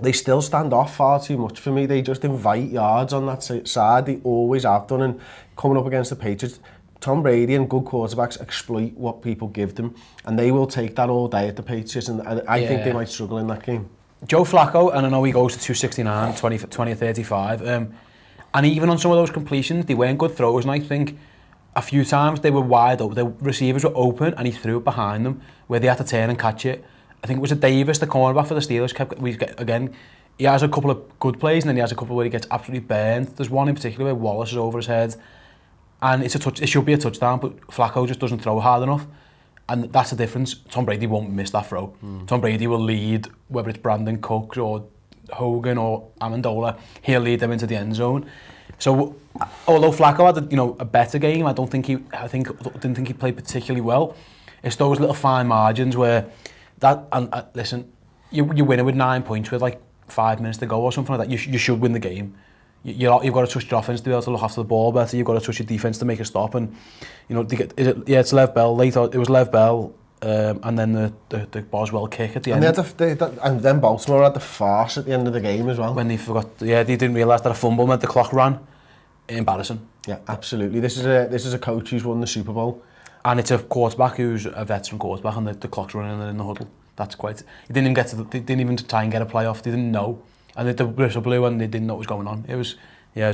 A: they still stand off far too much for me. They just invite yards on that side. They always have done, and coming up against the Patriots, Tom Brady and good quarterbacks exploit what people give them, and they will take that all day at the Patriots, and I think they might struggle in that game.
B: Joe Flacco, and I know he goes to 269, 20 or 35, and even on some of those completions, they weren't good throws, and I think a few times they were wide open, the receivers were open, and he threw it behind them, where they had to turn and catch it. I think it was Davis, the cornerback for the Steelers, he has a couple of good plays and then he has a couple where he gets absolutely burned. There's one in particular where Wallace is over his head and it should be a touchdown, but Flacco just doesn't throw hard enough. And that's the difference. Tom Brady won't miss that throw. Tom Brady will lead, whether it's Brandon Cooks or Hogan or Amendola, he'll lead them into the end zone. So, although Flacco had a better game, I didn't think he played particularly well. It's those little fine margins where listen, you win it with 9 points with like 5 minutes to go or something like that. You should win the game. You've got to trust your offense to be able to look after the ball better. You've got to trust your defense to make a stop. And it's Lev Bell. They thought it was Lev Bell, and then the Boswell kick at the end.
A: And then Baltimore had the farce at the end of the game as well.
B: When they forgot, they didn't realise that a fumble meant the clock ran. Embarrassing.
A: Yeah, absolutely. This is a coach who's won the Super Bowl,
B: and it's a quarterback who's a veteran quarterback, and the clock's running in the huddle. That's quite. They didn't even try and get a playoff. They didn't know. And the whistle blew and they didn't know what was going on. It was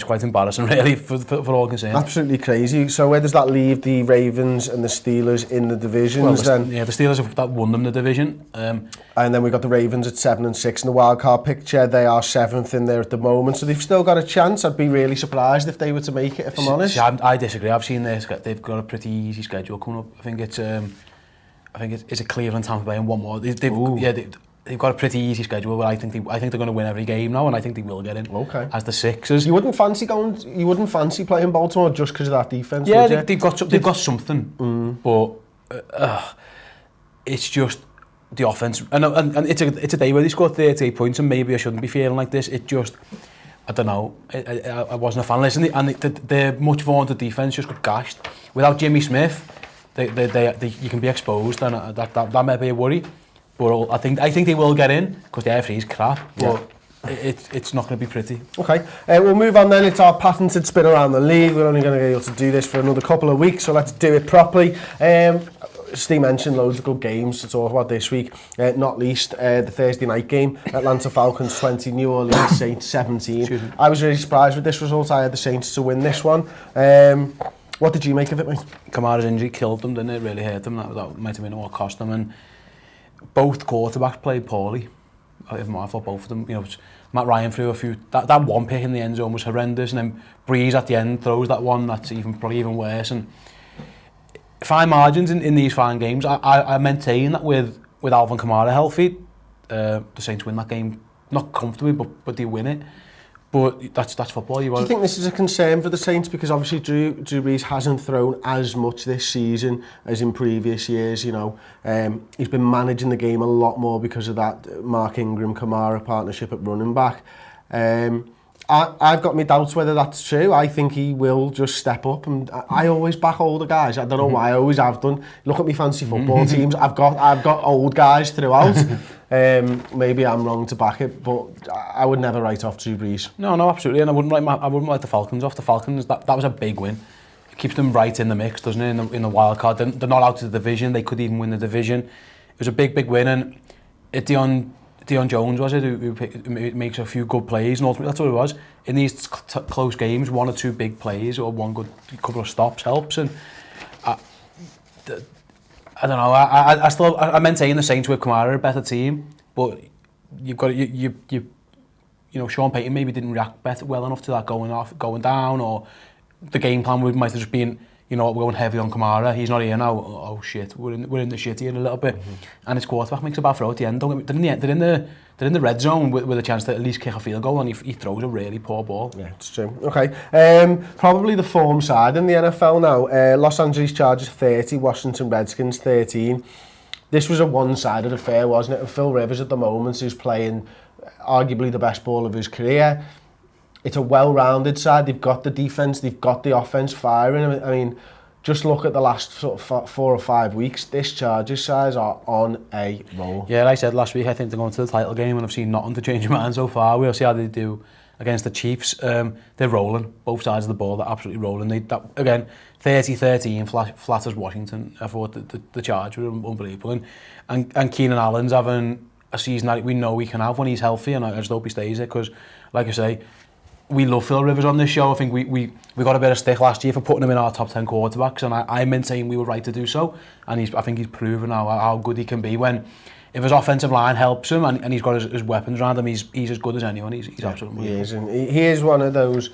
B: quite embarrassing really for all concerned.
A: Absolutely crazy. So where does that leave the Ravens and the Steelers in the divisions then?
B: Yeah, the Steelers that won them the division.
A: And then we've got the Ravens at 7-6 in the wildcard picture. They are 7th in there at the moment, so they've still got a chance. I'd be really surprised if they were to make it, if I'm honest.
B: I disagree. I've seen they've got a pretty easy schedule coming up. I think it's a Cleveland, Tampa Bay and one more. They've got a pretty easy schedule, but I think they're going to win every game now, and I think they will get in.
A: Okay.
B: As the Sixers.
A: You wouldn't fancy playing Baltimore just because of that defense.
B: Yeah, would you? They've got something, but it's just the offense, and it's a day where they scored 38 points, and maybe I shouldn't be feeling like this. It just, I don't know. I wasn't a fan. Listen, and their much vaunted defense just got gashed. Without Jimmy Smith, you can be exposed, and that may be a worry. But I think they will get in because the AFC is crap. But it's not going to be pretty.
A: Okay, we'll move on then. It's our patented spin around the league. We're only going to be able to do this for another couple of weeks, so let's do it properly. Steve mentioned loads of good games to talk about this week, not least the Thursday night game, Atlanta Falcons 20, New Orleans Saints 17. I was really surprised with this result. I had the Saints to win this one. What did you make of it, mate?
B: Kamara's injury killed them, didn't it? It really hurt them. That might have been what cost them. And both quarterbacks played poorly. I thought both of them. Matt Ryan threw a few. That one pick in the end zone was horrendous, and then Breeze at the end throws that one that's probably even worse. And fine margins in these fine games. I maintain that with Alvin Kamara healthy, the Saints win that game, not comfortably, but they win it. But that's football. Do
A: you think this is a concern for the Saints? Because obviously Drew Brees hasn't thrown as much this season as in previous years. He's been managing the game a lot more because of that Mark Ingram-Kamara partnership at running back. I've got my doubts whether that's true. I think he will just step up, and I always back older guys. I don't know why, I always have done. Look at me fancy football teams. I've got old guys throughout. Maybe I'm wrong to back it, but I would never write off Drew Brees.
B: No, absolutely, and I wouldn't write the Falcons off. The Falcons, that was a big win. It keeps them right in the mix, doesn't it? In the wild card, they're not out of the division. They could even win the division. It was a big win, and Deion Jones was it who makes a few good plays, and ultimately that's what it was. In these close games, one or two big plays or one good couple of stops helps. And I don't know. I maintain the Saints with Kamara a better team, but you've got Sean Payton maybe didn't react well enough to that going down, or the game plan might have just been, we're going heavy on Kamara. He's not here now. Oh shit, we're in the shit here a little bit. And his quarterback makes a bad throw at the end. They're in the red zone with a chance to at least kick a field goal, and he throws a really poor ball.
A: Yeah, it's true. Okay, probably the form side in the NFL now. Los Angeles Chargers 30, Washington Redskins 13. This was a one-sided affair, wasn't it? And Phil Rivers at the moment is playing arguably the best ball of his career. It's a well-rounded side. They've got the defense, they've got the offense firing. I mean, just look at the last sort of 4 or 5 weeks. This Chargers side are on a roll.
B: Yeah, like I said last week, I think they're going to the title game, and I've seen nothing to change my mind so far. We'll see how they do against the Chiefs. They're rolling. Both sides of the ball, they're absolutely rolling. Again, 30-13, flat as Washington. I thought the Chargers were unbelievable. And Keenan Allen's having a season that we know he can have when he's healthy, and I just hope he stays there, because, like I say, we love Phil Rivers on this show. I think we got a bit of stick last year for putting him in our top 10 quarterbacks, and I maintain we were right to do so. And I think he's proven now how good he can be when if his offensive line helps him and he's got his weapons around him, he's as good as anyone. He's absolutely.
A: He is, and he is one of those.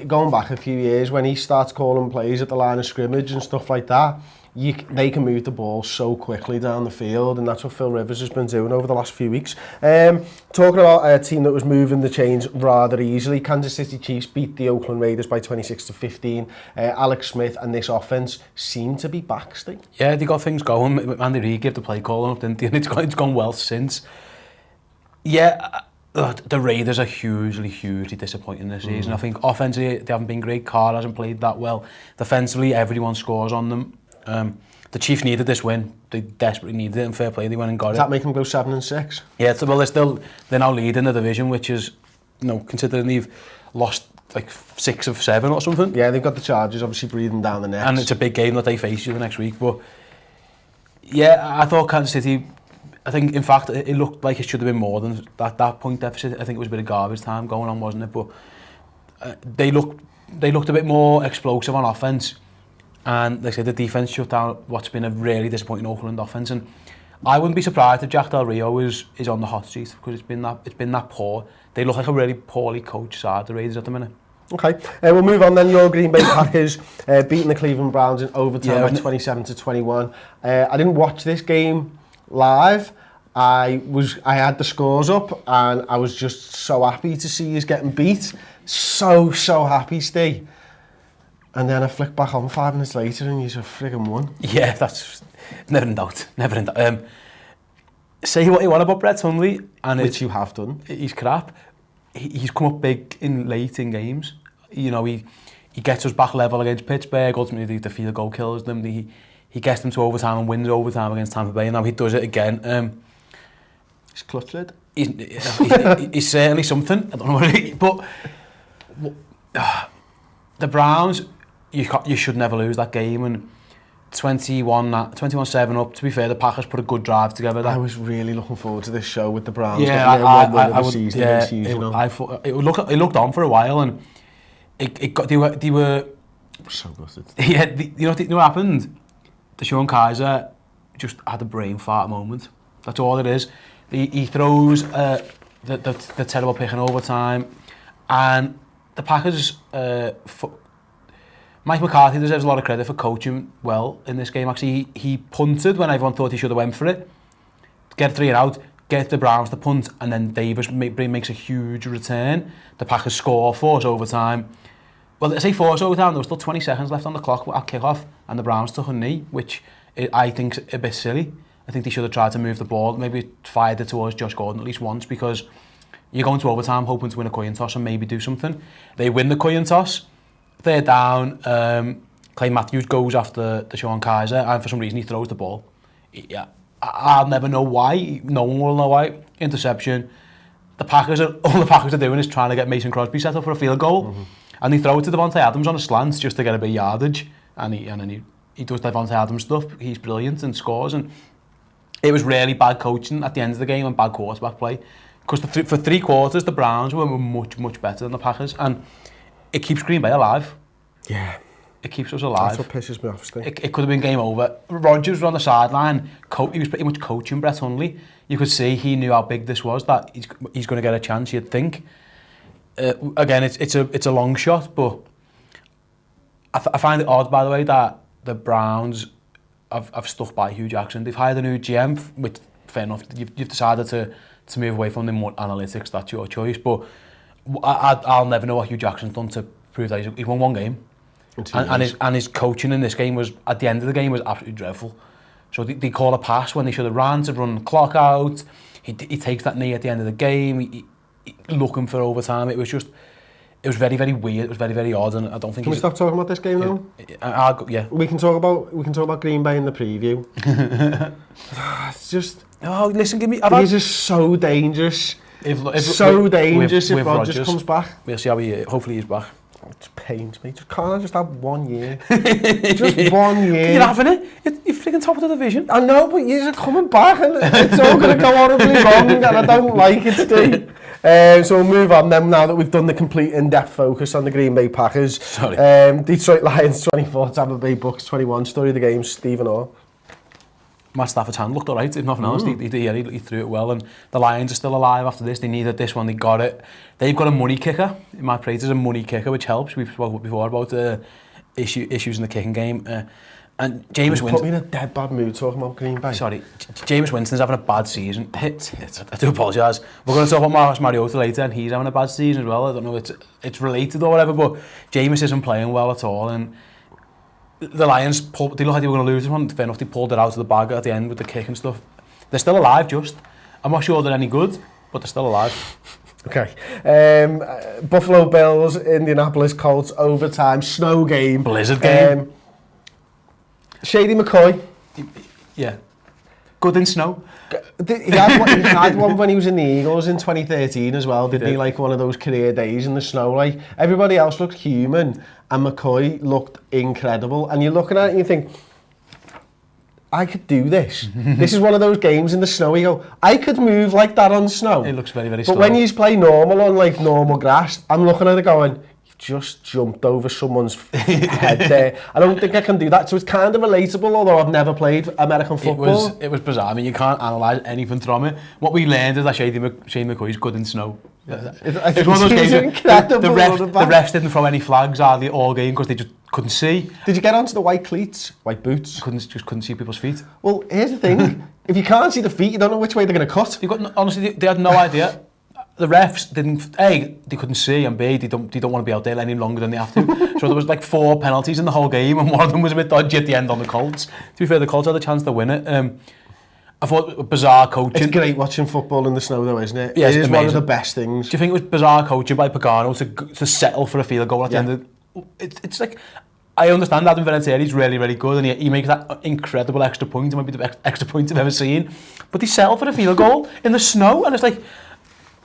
A: Going back a few years, when he starts calling plays at the line of scrimmage and stuff like that, they can move the ball so quickly down the field, and that's what Phil Rivers has been doing over the last few weeks. Talking about a team that was moving the chains rather easily, Kansas City Chiefs beat the Oakland Raiders by 26-15. Alex Smith and this offense seem to be back, Steve.
B: Yeah, they got things going. Andy Reid gave the play calling up, didn't he? And it's gone well since. Yeah, the Raiders are hugely disappointing this season. I think offensively they haven't been great. Carr hasn't played that well. Defensively, everyone scores on them. The Chiefs needed this win. They desperately needed it, and fair play, they went and got it.
A: Does that make them go 7-6?
B: Yeah, they're now leading the division, which is, considering they've lost like 6 of 7 or something.
A: Yeah, they've got the Chargers obviously breathing down the necks.
B: And it's a big game that they face you the next week. But yeah, I thought Kansas City, I think in fact it looked like it should have been more than that point deficit. I think it was a bit of garbage time going on, wasn't it? But they looked a bit more explosive on offense. And like I said, the defense shut down what's been a really disappointing Oakland offense. And I wouldn't be surprised if Jack Del Rio is on the hot seat, because it's been that poor. They look like a really poorly coached side, the Raiders, at the minute.
A: Okay, we'll move on then. Your Green Bay Packers beating the Cleveland Browns in overtime by 27-21. I didn't watch this game live. I had the scores up, and I was just so happy to see us getting beat. So happy, Steve. And then I flicked back on 5 minutes later and you're friggin' won.
B: Yeah, that's never in doubt. Say what you want about Brett Hundley, and
A: which you have done.
B: He's crap. He's come up big late in games. He gets us back level against Pittsburgh. Ultimately, the field goal kills them. He gets them to overtime and wins overtime against Tampa Bay. And now he does it again.
A: He's clutched.
B: He's certainly something. I don't know what but the Browns, you should never lose that game, and 21-7 up. To be fair, the Packers put a good drive together.
A: I was really looking forward to this show with the Browns.
B: Yeah, I would. I thought it looked on for a while, and they were
A: so gutted.
B: Yeah, you know what happened? Deshaun Kaiser just had a brain fart moment. That's all it is. He throws the terrible pick in overtime, and the Packers. Mike McCarthy deserves a lot of credit for coaching well in this game. Actually, he punted when everyone thought he should have went for it. Get 3 and out, get the Browns to punt, and then Davis makes a huge return. The Packers score, force overtime. Well, I say force overtime, there was still 20 seconds left on the clock at kickoff, and the Browns took a knee, which I think is a bit silly. I think they should have tried to move the ball, maybe fired it towards Josh Gordon at least once, because you're going to overtime hoping to win a coin toss and maybe do something. They win the coin toss. They're down. Clay Matthews goes after Deshaun Kaiser, and for some reason he throws the ball. Yeah, I'll never know why. No one will know why. Interception. All the Packers are doing is trying to get Mason Crosby set up for a field goal, and they throw it to Devontae Adams on a slant just to get a bit of yardage. And then he does Devontae Adams stuff. He's brilliant and scores. And it was really bad coaching at the end of the game and bad quarterback play, because for 3 quarters the Browns were much better than the Packers, and it keeps Green Bay alive.
A: Yeah.
B: It keeps us alive.
A: That's what pisses me off, Steve.
B: It could have been game over. Rodgers was on the sideline. He was pretty much coaching Brett Hundley. You could see he knew how big this was, that he's going to get a chance, you'd think. Again, it's a long shot, but I find it odd, by the way, that the Browns have stuck by Hugh Jackson. They've hired a new GM, which, fair enough, you've decided to move away from the more analytics. That's your choice, but I'll never know what Hugh Jackson's done to prove that he's won one game, and his coaching in this game was, at the end of the game, was absolutely dreadful. So they call a pass when they should have run the clock out. He takes that knee at the end of the game. He looking for overtime. It was very weird. It was very odd, and I don't think.
A: Can we stop talking about this game now?
B: Yeah.
A: We can talk about Green Bay in the preview. It's just.
B: Oh, listen,
A: He's just so dangerous. If Rodgers comes back.
B: We'll see how hopefully he's back.
A: It just pains me. Can't I just have 1 year? Just 1 year.
B: You're having it. You're freaking top of the division.
A: I know, but you're coming back and it's all going to go horribly wrong, and I don't like it, Steve. So we'll move on then, now that we've done the complete in-depth focus on the Green Bay Packers.
B: Sorry.
A: Detroit Lions 24, Tampa Bay Bucks 21. Story of the game, Stephen Orr.
B: Matt Stafford's hand looked alright, if nothing else. He threw it well, and the Lions are still alive after this. They needed this one, they got it. They've got a money kicker. Matt Prater's a money kicker, which helps. We've spoken before about issues in the kicking game. And Jameis Winston...
A: put me in a dead bad mood talking about Green Bay.
B: Sorry, Jameis Winston's having a bad season. I do apologise. We're going to talk about Marcus Mariota later, and he's having a bad season as well. I don't know if it's related or whatever, but Jameis isn't playing well at all, and the Lions, they looked like they were going to lose this one. Fair enough, they pulled it out of the bag at the end with the kick and stuff. They're still alive, just. I'm not sure they're any good, but they're still alive.
A: Okay. Buffalo Bills, Indianapolis Colts, overtime, snow game.
B: Blizzard game.
A: Shady McCoy.
B: Yeah. Good in snow.
A: He had one when he was in the Eagles in 2013 as well, didn't he? Like one of those career days in the snow. Like everybody else looked human, and McCoy looked incredible. And you're looking at it and you think, I could do this. This is one of those games in the snow. You go, I could move like that on snow.
B: It looks very, very
A: slow. But when you play normal on like normal grass, I'm looking at it going, just jumped over someone's head there. I don't think I can do that. So it's kind of relatable, although I've never played American football.
B: It was bizarre. I mean, you can't analyse anything from it. What we learned is that Shane McCoy's good in snow. It's one of those games. The refs didn't throw any flags hardly all game because they just couldn't see.
A: Did you get onto the white cleats, white boots?
B: Couldn't see people's feet.
A: Well, here's the thing. If you can't see the feet, you don't know which way they're going to cut.
B: Honestly, they had no idea. The refs didn't. A, they couldn't see, and B, they don't want to be out there any longer than they have to. So there was like 4 penalties in the whole game, and one of them was a bit dodgy at the end on the Colts. To be fair, the Colts had a chance to win it. I thought bizarre coaching.
A: It's great watching football in the snow, though, isn't it?
B: Yeah,
A: it is amazing. One of the best things.
B: Do you think it was bizarre coaching by Pagano to settle for a field goal at the end of it's like, I understand Adam Vinatieri's really, really good, and he makes that incredible extra point. It might be the best extra point I've ever seen. But he settled for a field goal in the snow, and it's like,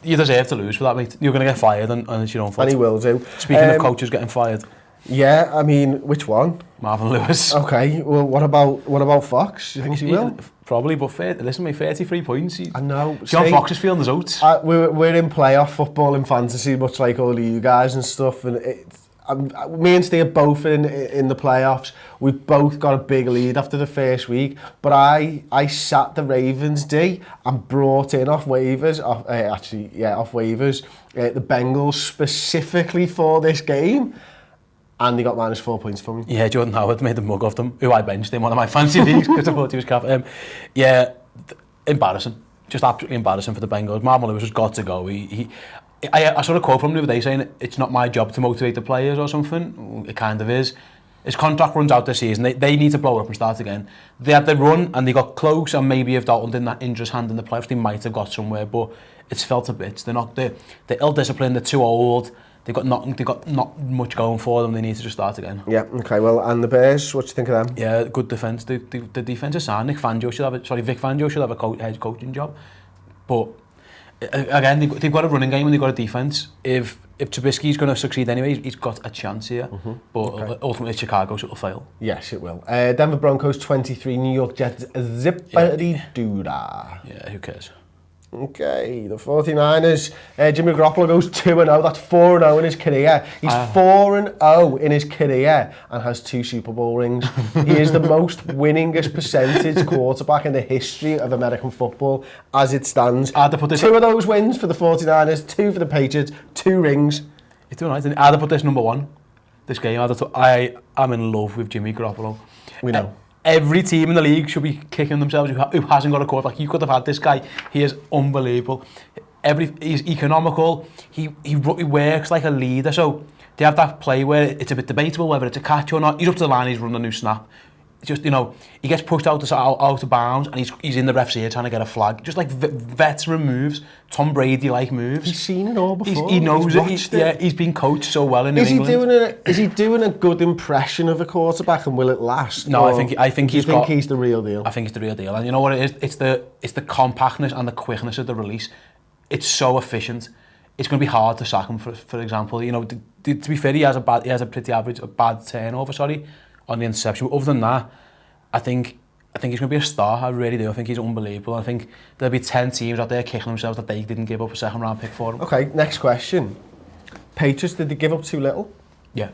B: you deserve to lose for that, mate. You're going to get fired, and it's your own fault.
A: And he will do.
B: Speaking of coaches getting fired.
A: Yeah, I mean, which one?
B: Marvin Lewis.
A: Okay, well, what about Fox? Do you think he will?
B: Probably, but listen, mate, 33 points.
A: I know.
B: John Fox is feeling his oats.
A: We're in playoff football in fantasy, much like all of you guys and stuff, and me and Steve are both in the playoffs. We've both got a big lead after the first week, but I sat the Ravens D and brought in off waivers, the Bengals specifically for this game, and they got -4 points from me.
B: Yeah, Jordan Howard made the mug of them, who I benched in one of my fantasy leagues because I thought he was crap. Embarrassing, just absolutely embarrassing for the Bengals. Marvin Lewis has got to go. I saw a quote from him the other day saying, it's not my job to motivate the players or something. It kind of is. His contract runs out this season. They need to blow it up and start again. They had the run and they got close, and maybe if Dalton didn't that injurious hand in the playoffs, they might have got somewhere, but it's felt a bit. They're ill-disciplined, they're too old, they've got not much going for them, they need to just start again.
A: Yeah, okay, well, and the Bears, what do you think of them?
B: Yeah, good defence. The defence is sound. Vic Fangio should have a head coaching job. But again, they've got a running game and they've got a defence. If Trubisky's going to succeed anyway, he's got a chance here. But ultimately, Chicago will fail.
A: Yes, it will. Denver Broncos 23, New York Jets zippity-doo-dah.
B: Yeah, who cares?
A: Okay, the 49ers, Jimmy Garoppolo goes 2-0, that's 4-0 in his career. He's 4-0 in his career and has 2 Super Bowl rings. He is the most winningest percentage quarterback in the history of American football as it stands. 2 of those wins for the 49ers, 2 for the Patriots, 2 rings.
B: He's doing nice. I'd have put this number 1, this game. I am in love with Jimmy Garoppolo.
A: We know.
B: Every team in the league should be kicking themselves who hasn't got a quarterback. You could have had this guy. He is unbelievable. He's economical. He works like a leader. So they have that play where it's a bit debatable whether it's a catch or not. He's up to the line. He's running a new snap. Just, he gets pushed out of bounds and he's in the ref's ear trying to get a flag. Just like veteran moves, Tom Brady-like moves.
A: He's seen it all before.
B: He knows it. Yeah, he's been coached so well in New England.
A: Is he doing a good impression of a quarterback, and will it last?
B: No, I think he's
A: the real deal.
B: I think he's the real deal, and you know what it is? It's the compactness and the quickness of the release. It's so efficient. It's going to be hard to sack him. For example, to be fair, he has a bad turnover. On the interception. But other than that, I think he's going to be a star. I really do. I think he's unbelievable. I think there'll be 10 teams out there kicking themselves that they didn't give up a second-round pick for him.
A: Okay, next question. Patriots, did they give up too little?
B: Yeah.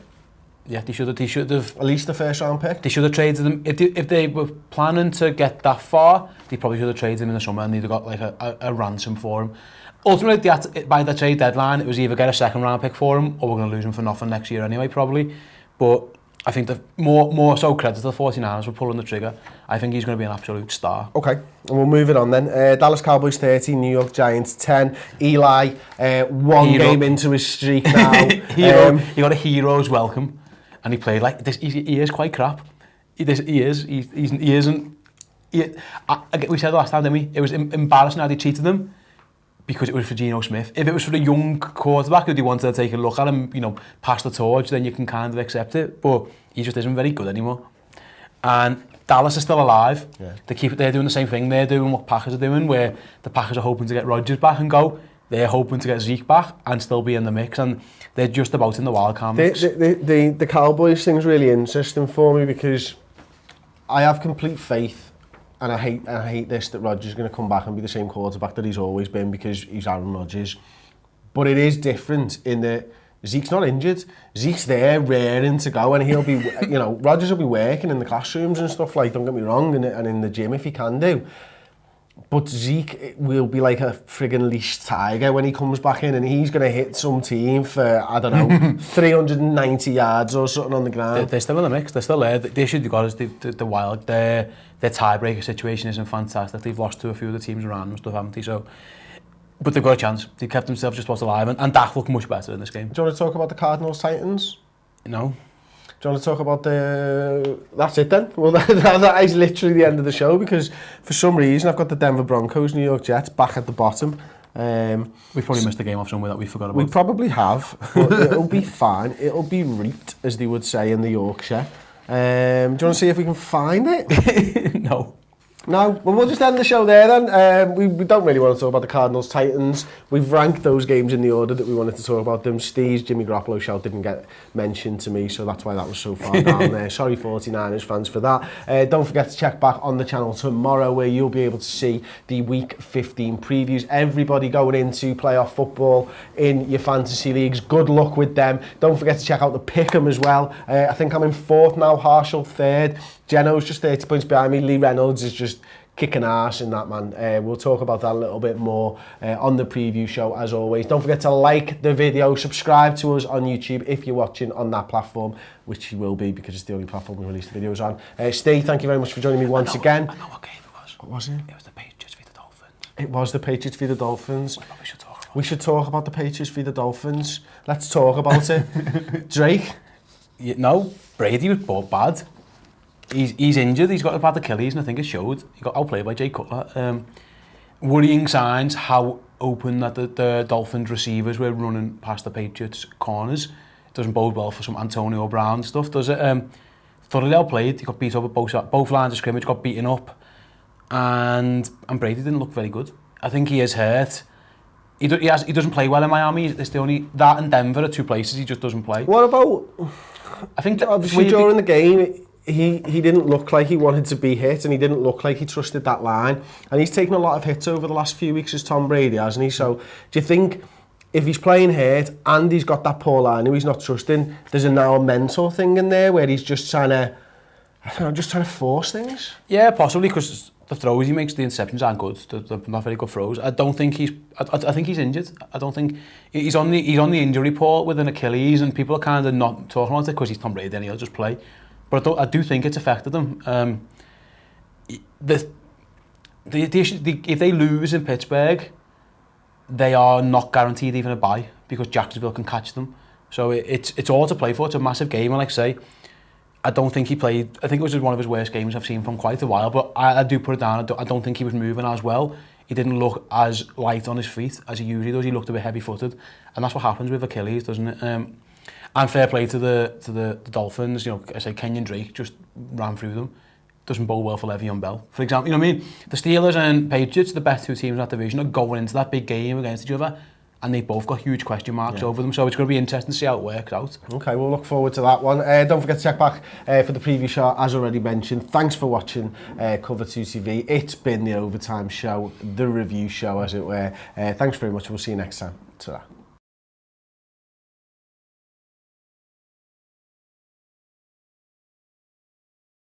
B: Yeah, they should have.
A: At least the first round pick.
B: They should have traded him. If they were planning to get that far, they probably should have traded him in the summer and they'd have got like a ransom for him. Ultimately, by the trade deadline, it was either get a second round pick for him or we're going to lose him for nothing next year anyway, probably. But I think the more so credit to the 49ers for pulling the trigger. I think he's going to be an absolute star.
A: Okay, and we'll move it on then. Dallas Cowboys 30, New York Giants 10. Eli, game into his streak now.
B: He got a hero's welcome, and he played like this. He is quite crap. He isn't. We said last time, didn't we? It was embarrassing how they treated him. Because it was for Geno Smith. If it was for a young quarterback who they wanted to take a look at him, pass the torch, then you can kind of accept it. But he just isn't very good anymore. And Dallas is still alive. Yeah. They're doing the same thing. They're doing what Packers are doing, where the Packers are hoping to get Rodgers back and go. They're hoping to get Zeke back and still be in the mix. And they're just about in the wildcard mix.
A: The Cowboys thing's really interesting for me because I have complete faith. And I hate this, that Rodgers is going to come back and be the same quarterback that he's always been because he's Aaron Rodgers. But it is different in that Zeke's not injured. Zeke's there, raring to go, and he'll be, Rodgers will be working in the classrooms and stuff, like, don't get me wrong, and in the gym if he can do. But Zeke will be like a friggin' leashed tiger when he comes back in, and he's going to hit some team for, I don't know, 390 yards or something on the ground.
B: They're still in the mix. They're still there. The issue they've got is the wild. Their tiebreaker situation isn't fantastic. They've lost to a few of the teams around them and stuff, haven't they? So, but they've got a chance. They've kept themselves just about alive, and Dak looked much better in this game.
A: Do you want to talk about the Cardinals-Titans?
B: No.
A: Do you want to talk about That's it then. Well, that is literally the end of the show because for some reason I've got the Denver Broncos, New York Jets back at the bottom.
B: We probably missed a game off somewhere that we forgot about.
A: We probably have, but it'll be fine. It'll be right, as they would say in the Yorkshire. Do you want to see if we can find it?
B: No.
A: No, well, we'll just end the show there then. We don't really want to talk about the Cardinals-Titans. We've ranked those games in the order that we wanted to talk about them. Steve's Jimmy Garoppolo shout didn't get mentioned to me, so that's why that was so far down there. Sorry 49ers fans for that. Don't forget to check back on the channel tomorrow where you'll be able to see the Week 15 previews. Everybody going into playoff football in your fantasy leagues, good luck with them. Don't forget to check out the Pick'em as well. I think I'm in 4th now, Harshall 3rd. Geno's just 30 points behind me. Lee Reynolds is just kicking ass in that, man. We'll talk about that a little bit more on the preview show, as always. Don't forget to like the video, subscribe to us on YouTube if you're watching on that platform, which you will be because it's the only platform we release the videos on. Steve, thank you very much for joining me once again.
B: I know what game it was.
A: What was it?
B: It was the Patriots v the Dolphins.
A: It was the Patriots v the Dolphins.
B: We
A: should talk about the Patriots v the Dolphins. Let's talk about it. Drake?
B: No, Brady was bad. He's injured, he's got a bad Achilles, and I think it showed. He got outplayed by Jay Cutler. Worrying signs how open that the Dolphins receivers were running past the Patriots corners. It doesn't bode well for some Antonio Brown stuff, does it? Thoroughly outplayed, he got beat up at both lines of scrimmage, got beaten up, and Brady didn't look very good. I think he is hurt. He doesn't play well in Miami. It's the only, that and Denver are two places he just doesn't play.
A: What about,
B: I think
A: obviously during the game, he didn't look like he wanted to be hit, and he didn't look like he trusted that line. And he's taken a lot of hits over the last few weeks as Tom Brady, hasn't he? So do you think if he's playing hurt and he's got that poor line who he's not trusting, there's now a mental thing in there where he's just trying to force things?
B: Yeah, possibly, because the throws he makes, the interceptions aren't good. They're not very good throws. I don't think I think he's injured. I don't think he's on the injury report with an Achilles, and people are kind of not talking about it because he's Tom Brady and he'll just play. But I do think it's affected them. The issue, if they lose in Pittsburgh, they are not guaranteed even a bye because Jacksonville can catch them. So it's all to play for. It's a massive game, and like I say, I don't think he played. I think it was one of his worst games I've seen from quite a while. But I do put it down. I don't think he was moving as well. He didn't look as light on his feet as he usually does. He looked a bit heavy-footed, and that's what happens with Achilles, doesn't it? And fair play to the Dolphins. I say Kenyon Drake just ran through them. Doesn't bode well for Le'Veon Bell, for example. You know what I mean? The Steelers and Patriots, the best two teams in that division, are going into that big game against each other, and they've both got huge question marks over them. So it's going to be interesting to see how it works out. Okay, we'll look forward to that one. Don't forget to check back for the preview show, as already mentioned. Thanks for watching Cover 2 TV. It's been the overtime show, the review show, as it were. Thanks very much. We'll see you next time. Ta-ra.